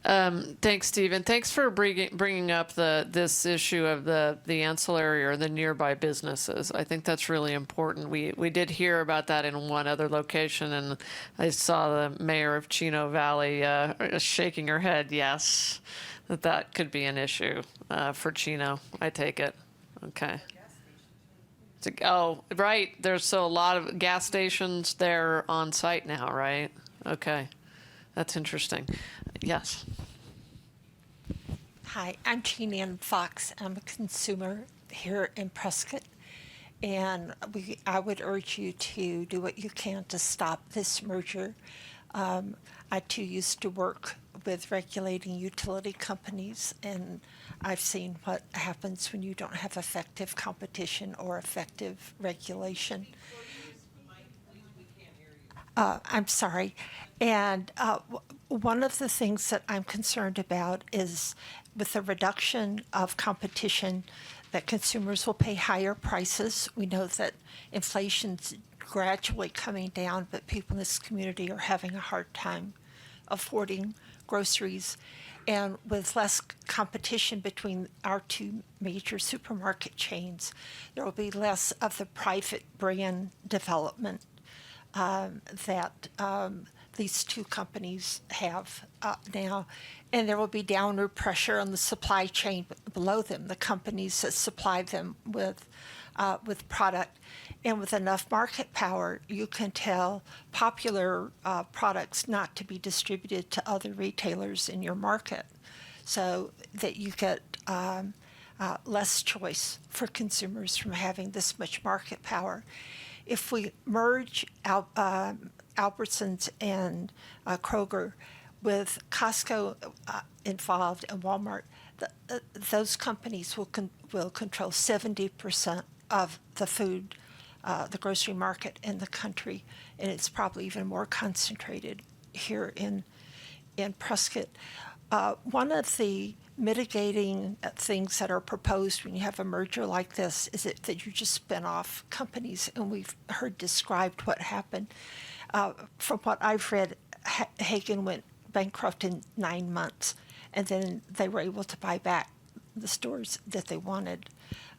Thanks, Stephen. Thanks for bringing up this issue of the ancillary or the nearby businesses. I think that's really important. We did hear about that in one other location, and I saw the mayor of Chino Valley shaking her head. Yes, that could be an issue for Chino. I take it. Okay. Oh, right. There's a lot of gas stations there on site now, right? Okay. That's interesting. Yes. Hi, I'm Jean Ann Fox. I'm a consumer here in Prescott. And I would urge you to do what you can to stop this merger. I too used to work with regulating utility companies, and I've seen what happens when you don't have effective competition or effective regulation. I'm sorry. And one of the things that I'm concerned about is with the reduction of competition, that consumers will pay higher prices. We know that inflation's gradually coming down, but people in this community are having a hard time affording groceries. And with less competition between our two major supermarket chains, there will be less of the private brand development that these two companies have now. And there will be downward pressure on the supply chain below them, the companies that supply them with product. And with enough market power, you can tell popular products not to be distributed to other retailers in your market, so that you get less choice for consumers from having this much market power. If we merge Albertsons and Kroger with Costco involved and Walmart, those companies will control 70% of the food, the grocery market in the country, and it's probably even more concentrated here in Prescott. One of the mitigating things that are proposed when you have a merger like this is that you just spin off companies, and we've heard described what happened. From what I've read, Hagen went bankrupt in 9 months, and then they were able to buy back the stores that they wanted.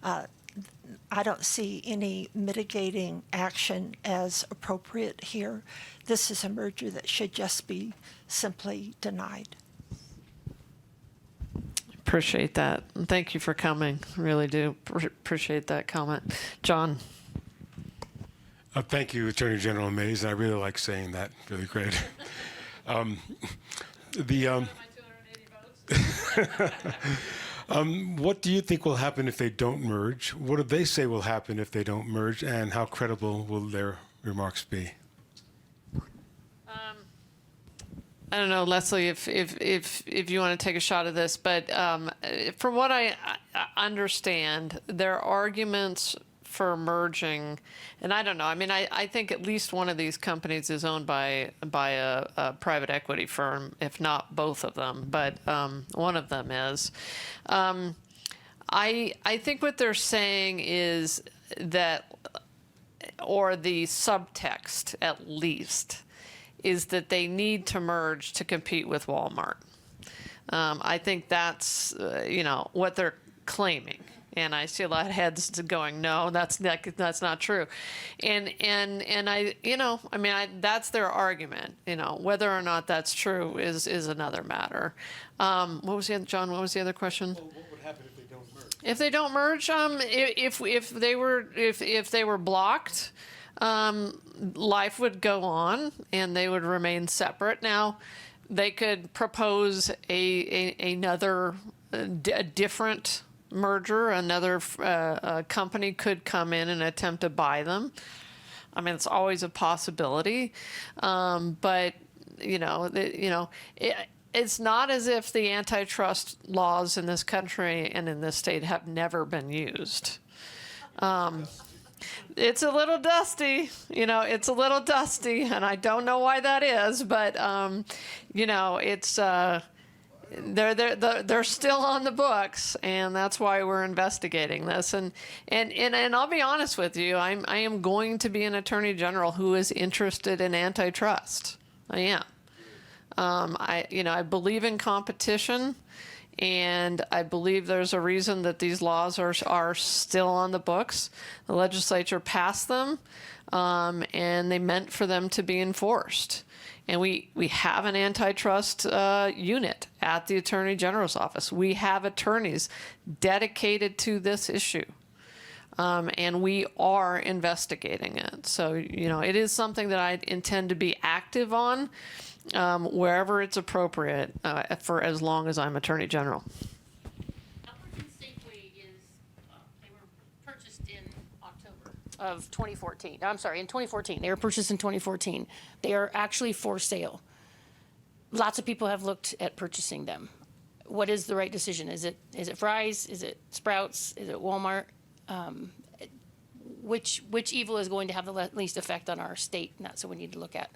I don't see any mitigating action as appropriate here. This is a merger that should just be simply denied. Appreciate that. And thank you for coming. Really do appreciate that comment. John. Thank you, Attorney General Mays. I really like saying that. Really great. What do you think will happen if they don't merge? What do they say will happen if they don't merge, and how credible will their remarks be? I don't know, Leslie, if you want to take a shot at this, but from what I understand, their arguments for merging, and I don't know. I mean, I think at least one of these companies is owned by a private equity firm, if not both of them, but one of them is. I think what they're saying is that, or the subtext at least, is that they need to merge to compete with Walmart. I think that's what they're claiming, and I see a lot of heads going, "No, that's not true," and that's their argument. Whether or not that's true is another matter. What was the other, John? What was the other question? Well, what would happen if they don't merge? If they don't merge, if they were blocked, life would go on and they would remain separate. Now, they could propose another different merger. Another company could come in and attempt to buy them. I mean, it's always a possibility, but it's not as if the antitrust laws in this country and in this state have never been used. It's a little dusty, it's a little dusty, and I don't know why that is, but it's they're still on the books, and that's why we're investigating this. And I'll be honest with you, I am going to be an attorney general who is interested in antitrust. I am. I believe in competition, and I believe there's a reason that these laws are still on the books. The legislature passed them, and they meant for them to be enforced. And we have an antitrust unit at the Attorney General's office. We have attorneys dedicated to this issue. And we are investigating it. So, it is something that I intend to be active on wherever it's appropriate for as long as I'm Attorney General. Albertsons Safeway they were purchased in October of 2014. I'm sorry, in 2014. They were purchased in 2014. They are actually for sale. Lots of people have looked at purchasing them. What is the right decision? Is it Fry's? Is it Sprouts? Is it Walmart? Which evil is going to have the least effect on our state? And that's what we need to look at.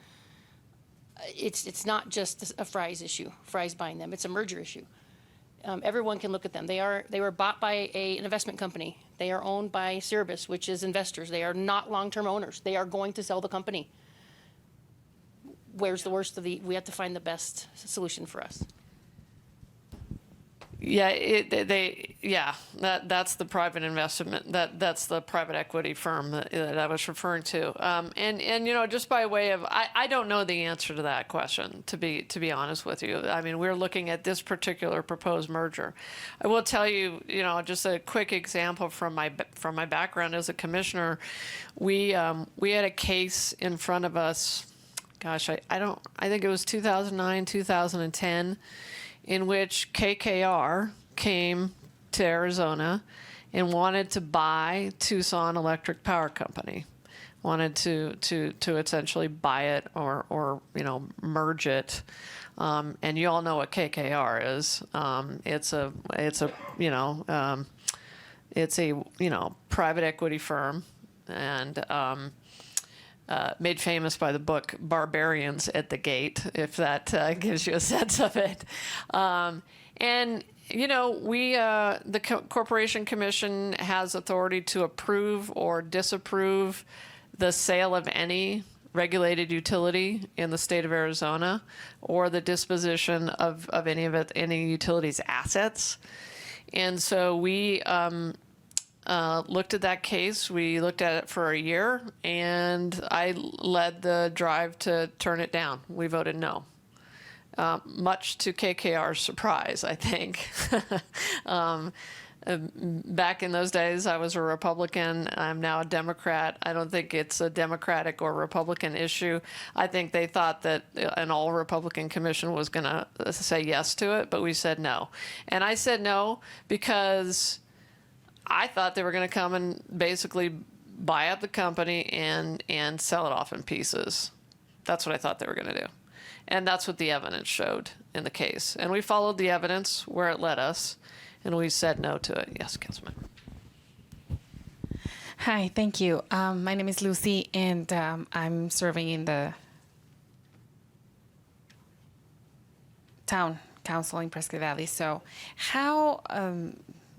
It's not just a Fry's issue, Fry's buying them. It's a merger issue. Everyone can look at them. They were bought by an investment company. They are owned by Cerebus, which is investors. They are not long-term owners. They are going to sell the company. Where's the worst of we have to find the best solution for us. Yeah, that's the private investment. That's the private equity firm that I was referring to. And just by way of, I don't know the answer to that question, to be honest with you. I mean, we're looking at this particular proposed merger. I will tell you, just a quick example from my background as a commissioner. We had a case in front of us. Gosh, I think it was 2009, 2010. In which KKR came to Arizona and wanted to buy Tucson Electric Power Company, wanted to essentially buy it or merge it, and you all know what KKR is. It's a private equity firm, and made famous by the book Barbarians at the Gate, if that gives you a sense of it. The Corporation Commission has authority to approve or disapprove the sale of any regulated utility in the state of Arizona or the disposition of any utility's assets. And so we looked at that case. We looked at it for a year, and I led the drive to turn it down. We voted no. much to KKR's surprise, I think. Back in those days, I was a Republican. I'm now a Democrat. I don't think it's a Democratic or Republican issue. I think they thought that an all-Republican commission was going to say yes to it, but we said no. And I said no because I thought they were going to come and basically buy up the company and sell it off in pieces. That's what I thought they were going to do. And that's what the evidence showed in the case. And we followed the evidence where it led us. And we said no to it. Yes, Councilman. Hi, thank you. My name is Lucy, and I'm serving in the town council in Prescott Valley. So how,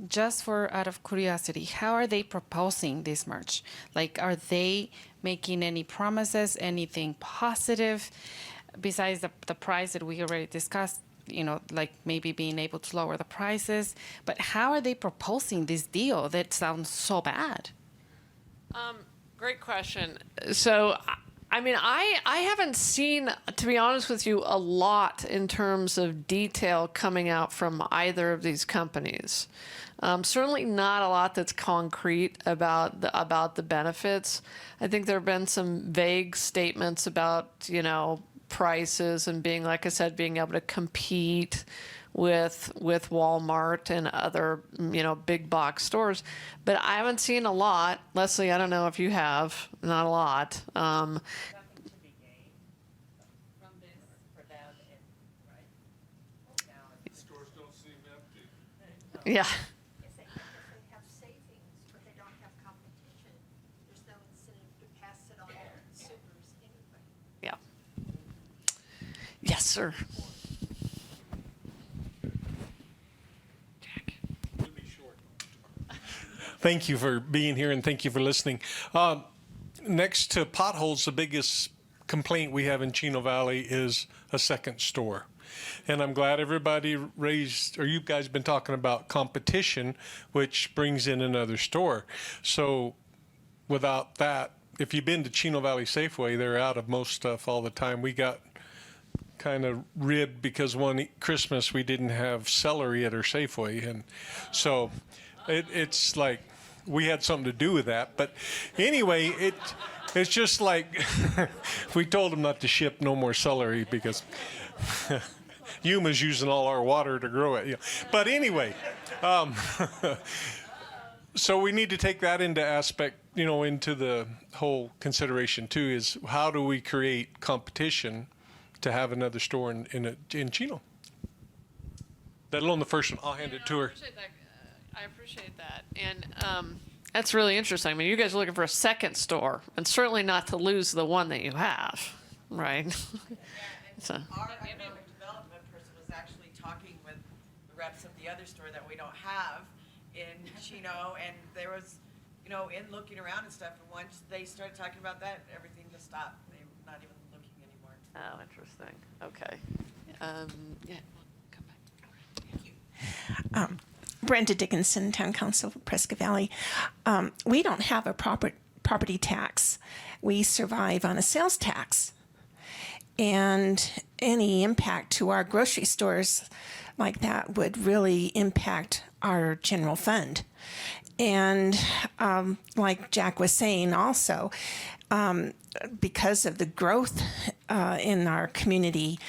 just for out of curiosity, how are they proposing this merge? Like, are they making any promises, anything positive, besides the price that we already discussed? You know, like maybe being able to lower the prices. But how are they proposing this deal that sounds so bad? Great question. So, I mean, I haven't seen, to be honest with you, a lot in terms of detail coming out from either of these companies. Certainly not a lot that's concrete about the benefits. I think there have been some vague statements about, you know, prices and being, like I said, being able to compete with Walmart and other, you know, big box stores. But I haven't seen a lot. Leslie, I don't know if you have. Not a lot. Stores don't seem empty. Yeah. If they have savings, but they don't have competition, there's no incentive to pass it on to consumers anyway. Yeah. Yes, sir. Thank you for being here and thank you for listening. Next to potholes, the biggest complaint we have in Chino Valley is a second store. And I'm glad everybody you guys been talking about competition, which brings in another store. So without that, if you've been to Chino Valley Safeway, they're out of most stuff all the time. We got kind of ribbed because one Christmas we didn't have celery at our Safeway. And so it's like we had something to do with that. But anyway, it's just like we told them not to ship no more celery because Yuma's using all our water to grow it. Yeah. But anyway, so we need to take that into aspect, you know, into the whole consideration too, is how do we create competition to have another store in Chino? Let alone the first one. I'll hand it to her. I appreciate that. And that's really interesting. I mean, you guys are looking for a second store, and certainly not to lose the one that you have, right? So. Our economic development person was actually talking with the reps of the other store that we don't have in Chino, and there was, you know, in looking around and stuff, and once they started talking about that, everything just stopped. They were not even looking anymore. Oh, interesting. Okay. Yeah. Come back. Brenda Dickinson, Town Council of Prescott Valley. We don't have a property tax. We survive on a sales tax. And any impact to our grocery stores like that would really impact our general fund. And like Jack was saying also, because of the growth in our community,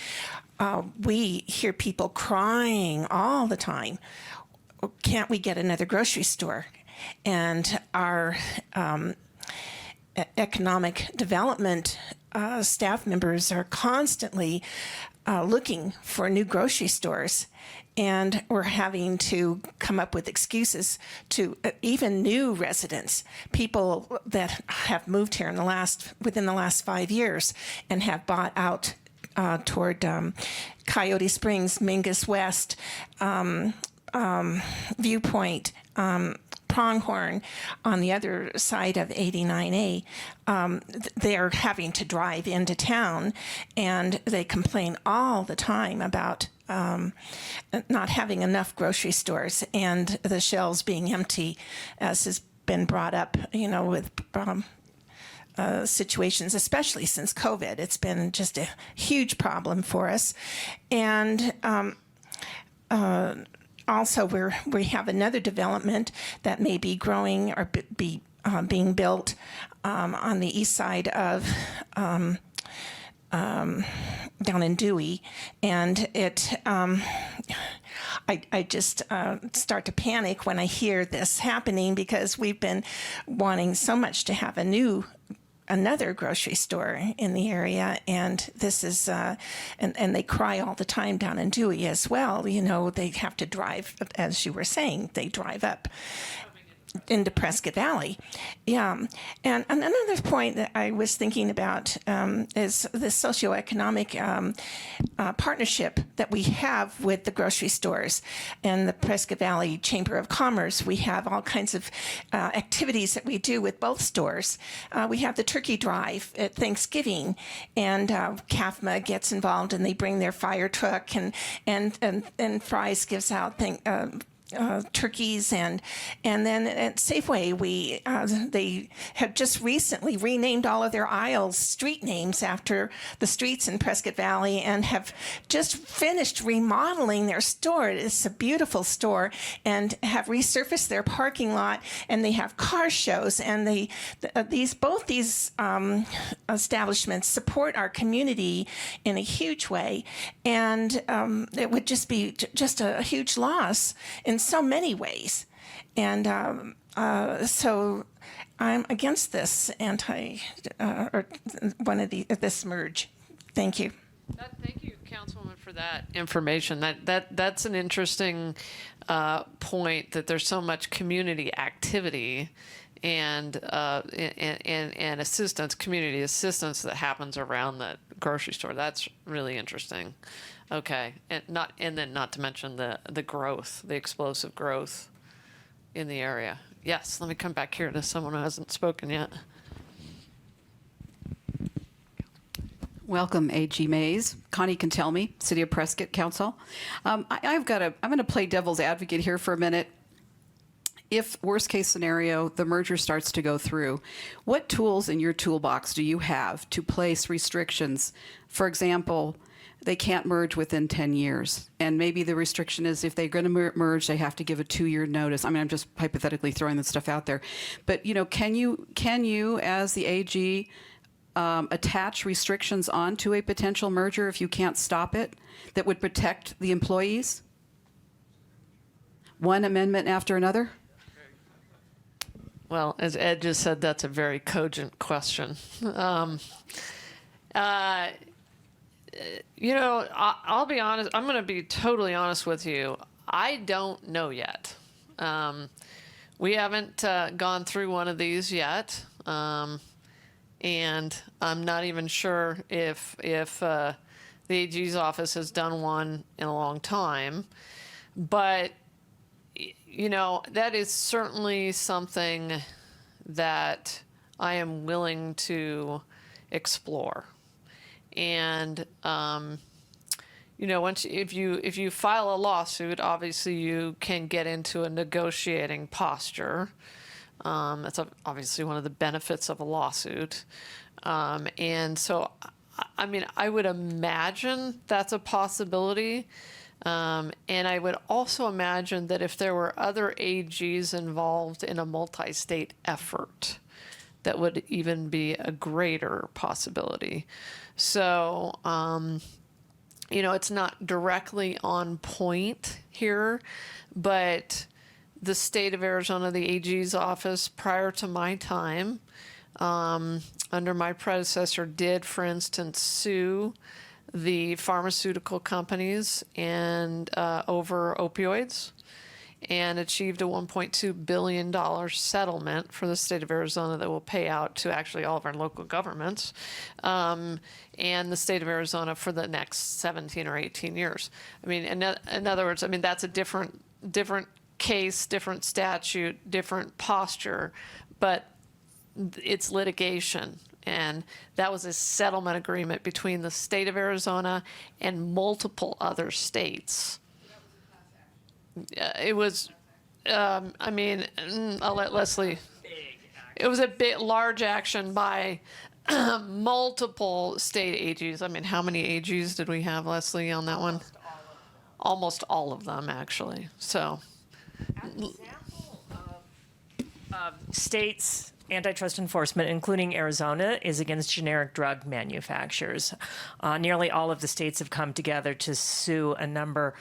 we hear people crying all the time, can't we get another grocery store? And our economic development staff members are constantly looking for new grocery stores, and we're having to come up with excuses to even new residents, people that have moved here within the last 5 years and have bought out toward Coyote Springs, Mingus West, Viewpoint, Pronghorn on the other side of 89A, they're having to drive into town, and they complain all the time about not having enough grocery stores and the shelves being empty, as has been brought up, you know, with situations, especially since COVID. It's been just a huge problem for us. And also, we have another development that may be growing or being built on the east side of down in Dewey, and I just start to panic when I hear this happening, because we've been wanting so much to have another grocery store in the area, and this is and they cry all the time down in Dewey as well. You know, they have to drive, as you were saying, they drive up into Prescott Valley. Yeah. And another point that I was thinking about is the socioeconomic partnership that we have with the grocery stores and the Prescott Valley Chamber of Commerce. We have all kinds of activities that we do with both stores. We have the turkey drive at Thanksgiving, and CAFMA gets involved, and they bring their fire truck, and Fry's gives out turkeys, and then at Safeway they have just recently renamed all of their aisles street names after the streets in Prescott Valley, and have just finished remodeling their store. It's a beautiful store, and have resurfaced their parking lot, and they have car shows, and both these establishments support our community in a huge way, and it would just be just a huge loss in so many ways. And so I'm against this this merge. Thank you. Thank you, Councilwoman, for that information. That's an interesting point, that there's so much community activity and assistance, community assistance that happens around the grocery store. That's really interesting. Okay, and then not to mention the growth, the explosive growth in the area. Yes, let me come back here to someone who hasn't spoken yet. Welcome, A.G. Mays. Connie can tell me, City of Prescott Council. I'm going to play devil's advocate here for a minute. If, worst case scenario, the merger starts to go through, what tools in your toolbox do you have to place restrictions? For example, they can't merge within 10 years. And maybe the restriction is if they're going to merge, they have to give a 2-year notice. I mean, I'm just hypothetically throwing this stuff out there. But, can you as the AG, attach restrictions onto a potential merger if you can't stop it that would protect the employees? One amendment after another? Well, as Ed just said, that's a very cogent question. I'll be honest. I'm going to be totally honest with you. I don't know yet. We haven't gone through one of these yet. And I'm not even sure if the AG's office has done one in a long time. But, that is certainly something that I am willing to explore. And, if you file a lawsuit, obviously you can get into a negotiating posture. That's obviously one of the benefits of a lawsuit. And so, I would imagine that's a possibility. And I would also imagine that if there were other AGs involved in a multi-state effort, that would even be a greater possibility. So, it's not directly on point here, but the state of Arizona, the AG's office, prior to my time, under my predecessor, did, for instance, sue the pharmaceutical companies and over opioids, and achieved a $1.2 billion settlement for the state of Arizona that will pay out to actually all of our local governments and the state of Arizona for the next 17 or 18 years. In other words, that's a different case, different statute, different posture, but it's litigation. And that was a settlement agreement between the state of Arizona and multiple other states. It was, I'll let Leslie. it was a bit large action by multiple state AGs. I mean, how many AGs did we have, Leslie, on that one? Almost all of them, actually. So, States antitrust enforcement, including Arizona, is against generic drug manufacturers. Nearly all of the states have come together to sue a number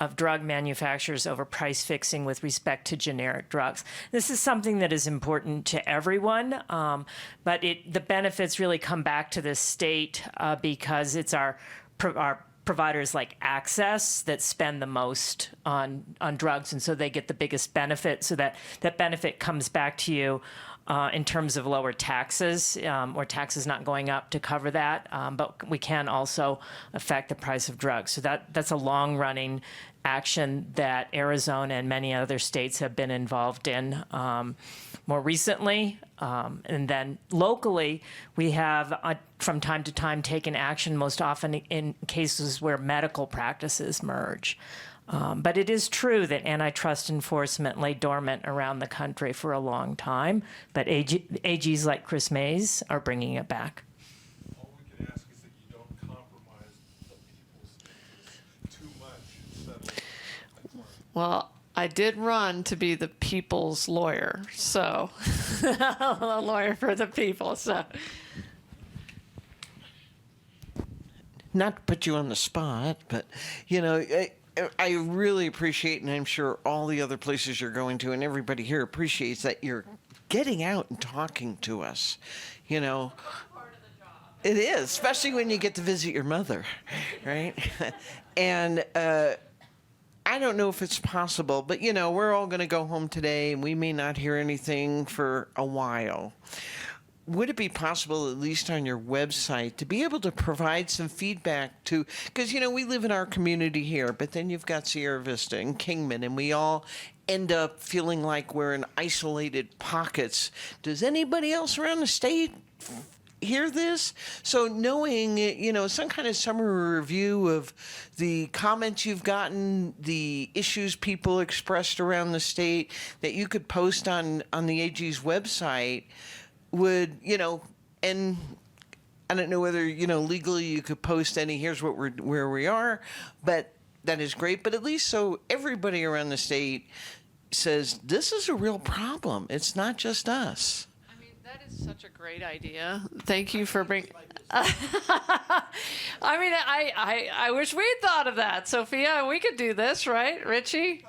of drug manufacturers over price fixing with respect to generic drugs. This is something that is important to everyone, but the benefits really come back to the state because it's our providers like Access that spend the most on drugs, and so they get the biggest benefit. So that benefit comes back to you in terms of lower taxes, or taxes not going up to cover that. But we can also affect the price of drugs. So that's a long-running action that Arizona and many other states have been involved in more recently. And then locally, we have from time to time taken action, most often in cases where medical practices merge. But it is true that antitrust enforcement lay dormant around the country for a long time, but AGs like Chris Mays are bringing it back. All we can ask is that you don't compromise the people's interests too much. well, I did run to be the people's lawyer, so a lawyer for the people. So, Not to put you on the spot, but, you know, I really appreciate, and I'm sure all the other places you're going to and everybody here appreciates that you're getting out and talking to us. You know, it is, especially when you get to visit your mother, right? And I don't know if it's possible, but, you know, we're all going to go home today and we may not hear anything for a while. Would it be possible, at least on your website, to be able to provide some feedback to, because, you know, we live in our community here, but then you've got Sierra Vista and Kingman, and we all end up feeling like we're in isolated pockets. Does anybody else around the state hear this? So knowing, you know, some kind of summary review of the comments you've gotten, the issues people expressed around the state that you could post on the AG's website would, you know, and I don't know whether, you know, legally you could post any, here's where we are, but that is great. But at least so everybody around the state says, this is a real problem. It's not just us. I mean, that is such a great idea. Thank you for bringing. I mean, I wish we'd thought of that, Sophia. We could do this, right, Richie?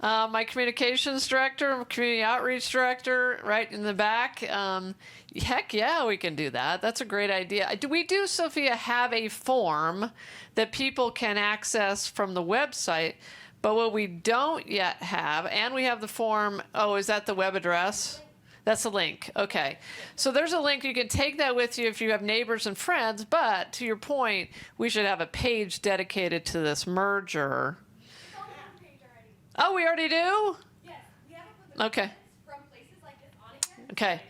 My communications director, community outreach director, right in the back. Heck yeah, we can do that. That's a great idea. We do, Sophia, have a form that people can access from the website, but what we don't yet have, and we have the form, oh, is that the web address? That's a link. Okay. So there's a link. You can take that with you if you have neighbors and friends, but to your point, we should have a page dedicated to this merger. Oh, we already do? Yes. We have okay. From places like this on it. Okay.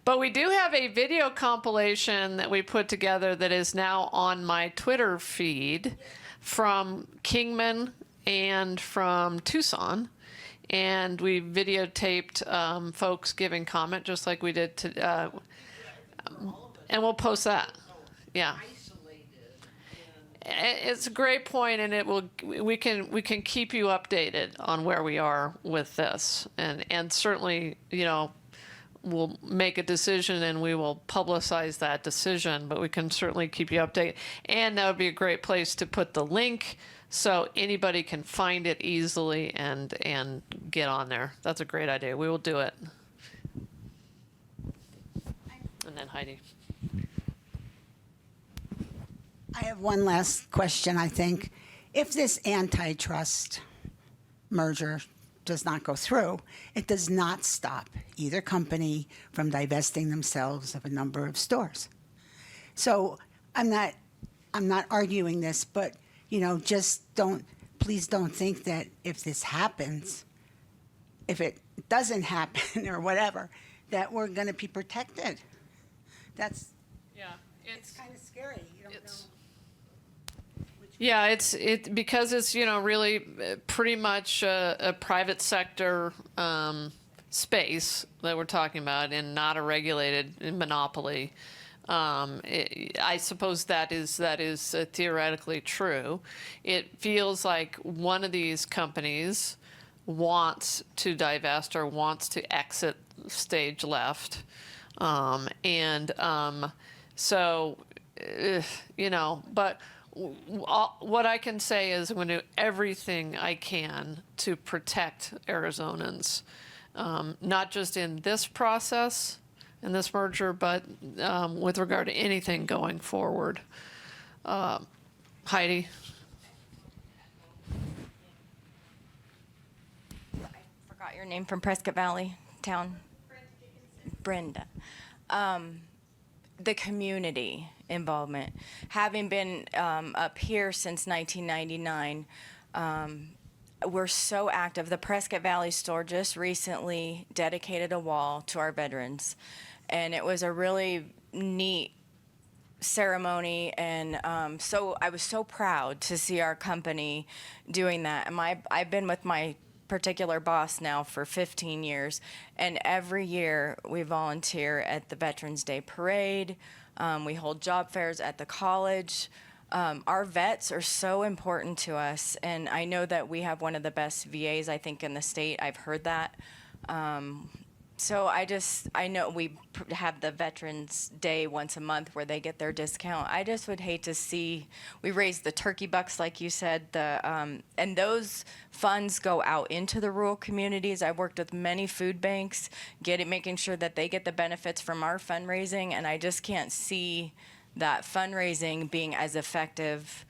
But we do have a video compilation that we put together that is now on my Twitter feed from Kingman and from Tucson. And we videotaped folks giving comment just like we did to, and we'll post that. Yeah. It's a great point, and we can keep you updated on where we are with this, and certainly, you know, we'll make a decision and we will publicize that decision, but we can certainly keep you updated, and that would be a great place to put the link so anybody can find it easily and get on there. That's a great idea. We will do it. And then Heidi. I have one last question, I think. If this antitrust merger does not go through, it does not stop either company from divesting themselves of a number of stores. So I'm not arguing this, but, you know, please don't think that if this happens, if it doesn't happen or whatever, that we're going to be protected. That's, yeah, it's kind of scary. You don't know. Yeah, because it's, you know, really pretty much a private sector space that we're talking about and not a regulated monopoly. I suppose that is theoretically true. It feels like one of these companies wants to divest or wants to exit stage left. So, but what I can say is I'm going to do everything I can to protect Arizonans, not just in this process, in this merger, but with regard to anything going forward. Heidi? Forgot your name from Prescott Valley Town. Brenda. The community involvement. Having been up here since 1999, we're so active. The Prescott Valley store just recently dedicated a wall to our veterans, and it was a really neat ceremony, and so I was so proud to see our company doing that. And I've been with my particular boss now for 15 years, and every year we volunteer at the Veterans Day Parade. We hold job fairs at the college. Our vets are so important to us, and I know that we have one of the best VAs, I think, in the state. I've heard that. So I know we have the Veterans Day once a month where they get their discount. I just would hate to see, we raise the turkey bucks, like you said, and those funds go out into the rural communities. I've worked with many food banks, making sure that they get the benefits from our fundraising, and I just can't see that fundraising being as effective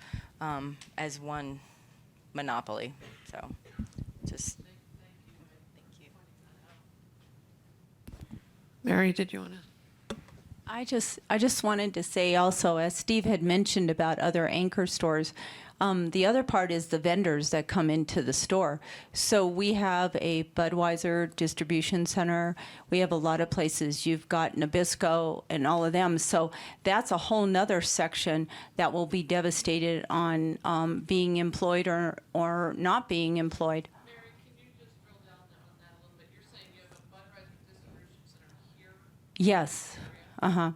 as one monopoly. So just... Mary, did you want to? I just wanted to say also, as Steve had mentioned about other anchor stores, the other part is the vendors that come into the store. So we have a Budweiser distribution center. We have a lot of places. You've got Nabisco and all of them. So that's a whole nother section that will be devastated on being employed or not being employed. Yes. Uh-huh.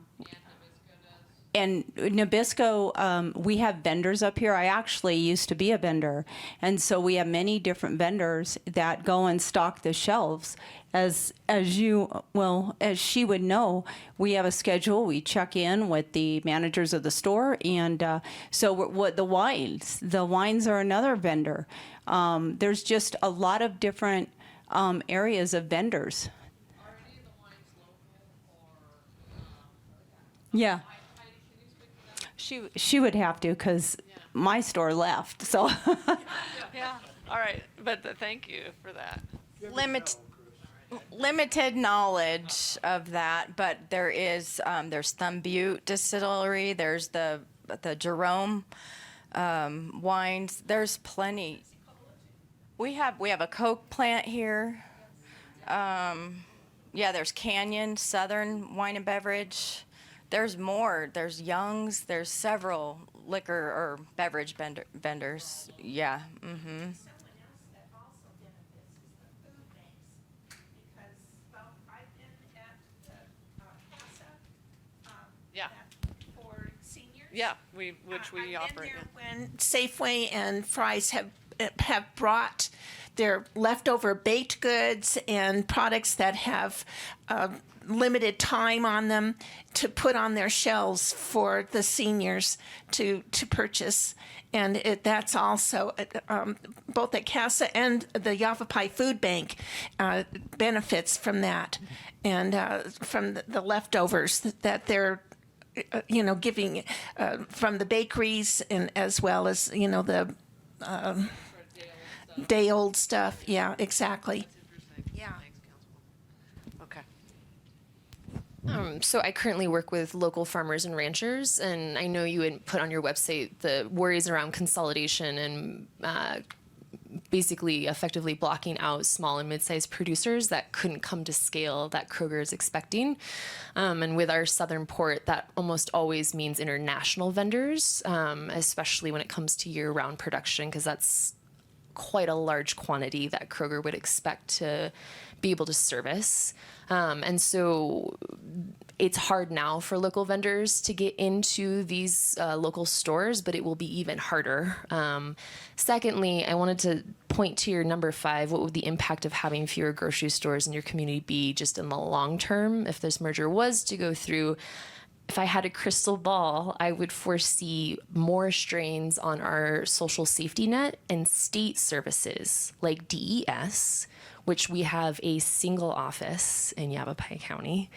And Nabisco, we have vendors up here. I actually used to be a vendor. And so we have many different vendors that go and stock the shelves. As she would know, we have a schedule. We check in with the managers of the store. And what the wines are another vendor. There's just a lot of different areas of vendors. Yeah. She would have to, because my store left. So. Yeah. All right. But thank you for that. Limited knowledge of that, but there's Thumb Butte Distillery. There's the Jerome wines. There's plenty. We have a Coke plant here. There's Canyon Southern Wine and Beverage. There's more. There's Young's. There's several liquor or beverage vendors. Yeah. Mm-hmm. Someone else that also benefits is the food banks, because I've been at the CASA. For seniors. Yeah, we operate. I've been there When Safeway and Fry's have brought their leftover baked goods and products that have limited time on them to put on their shelves for the seniors to purchase. And that's also both at CASA and the Yavapai Food Bank benefits from that, and from the leftovers that they're giving from the bakeries, and as well as the day old stuff. Yeah, exactly. Yeah. Okay. So I currently work with local farmers and ranchers, and I know you had put on your website the worries around consolidation and basically effectively blocking out small and mid-sized producers that couldn't come to scale that Kroger is expecting. And with our southern port, that almost always means international vendors, especially when it comes to year-round production, because that's quite a large quantity that Kroger would expect to be able to service. And so it's hard now for local vendors to get into these local stores, but it will be even harder. Secondly, I wanted to point to your number 5. What would the impact of having fewer grocery stores in your community be just in the long term if this merger was to go through? If I had a crystal ball, I would foresee more strains on our social safety net and state services like DES, which we have a single office in Yavapai County.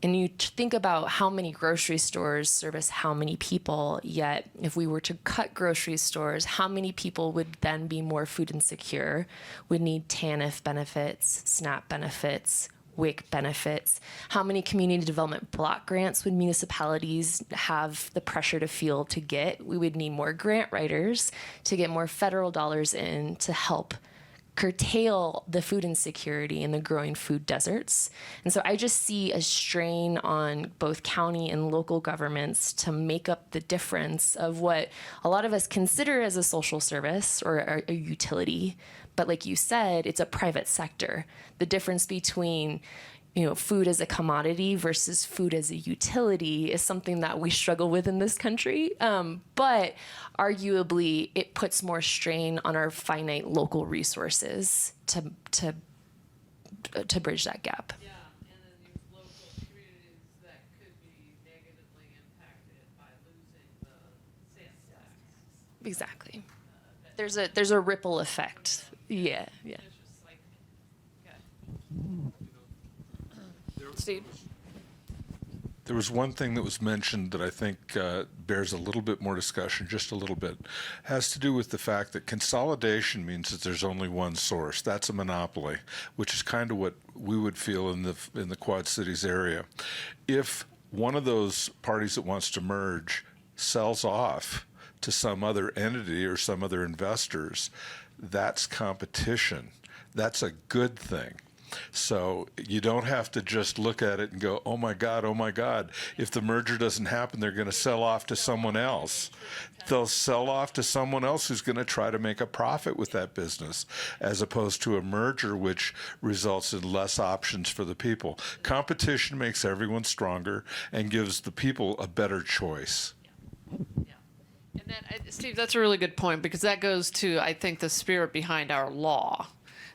And you think about how many grocery stores service how many people, yet if we were to cut grocery stores, how many people would then be more food insecure, would need TANF benefits, SNAP benefits, WIC benefits? How many community development block grants would municipalities have the pressure to feel to get? We would need more grant writers to get more federal dollars in to help curtail the food insecurity in the growing food deserts. And so I just see a strain on both county and local governments to make up the difference of what a lot of us consider as a social service or a utility. But like you said, it's a private sector. The difference between food as a commodity versus food as a utility is something that we struggle with in this country. But arguably, it puts more strain on our finite local resources to bridge that gap. Yeah, and then these local communities that could be negatively impacted by losing the sales tax. Exactly. There's a ripple effect. Yeah. Steve? There was one thing that was mentioned that I think bears a little bit more discussion, just a little bit. Has to do with the fact that consolidation means that there's only one source. That's a monopoly, which is kind of what we would feel in the Quad Cities area. If one of those parties that wants to merge sells off to some other entity or some other investors, that's competition. That's a good thing. So you don't have to just look at it and go, oh my God. If the merger doesn't happen, they're going to sell off to someone else. They'll sell off to someone else who's going to try to make a profit with that business, as opposed to a merger which results in less options for the people. Competition makes everyone stronger and gives the people a better choice. And then, Steve, that's a really good point, because that goes to, I think, the spirit behind our law,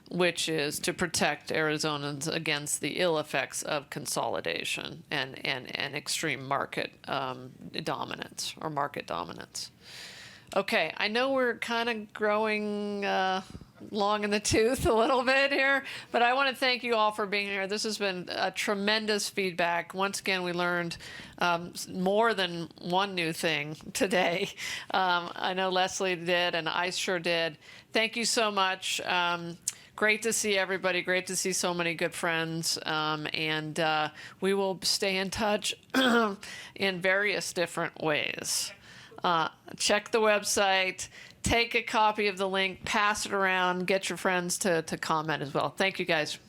which is to protect Arizonans against the ill effects of consolidation and extreme market dominance or market dominance. Okay, I know we're kind of growing long in the tooth a little bit here, but I want to thank you all for being here. This has been a tremendous feedback. Once again, we learned more than one new thing today. I know Leslie did, and I sure did. Thank you so much. Great to see everybody. Great to see so many good friends. And we will stay in touch in various different ways. Check the website, take a copy of the link, pass it around, get your friends to comment as well. Thank you, guys.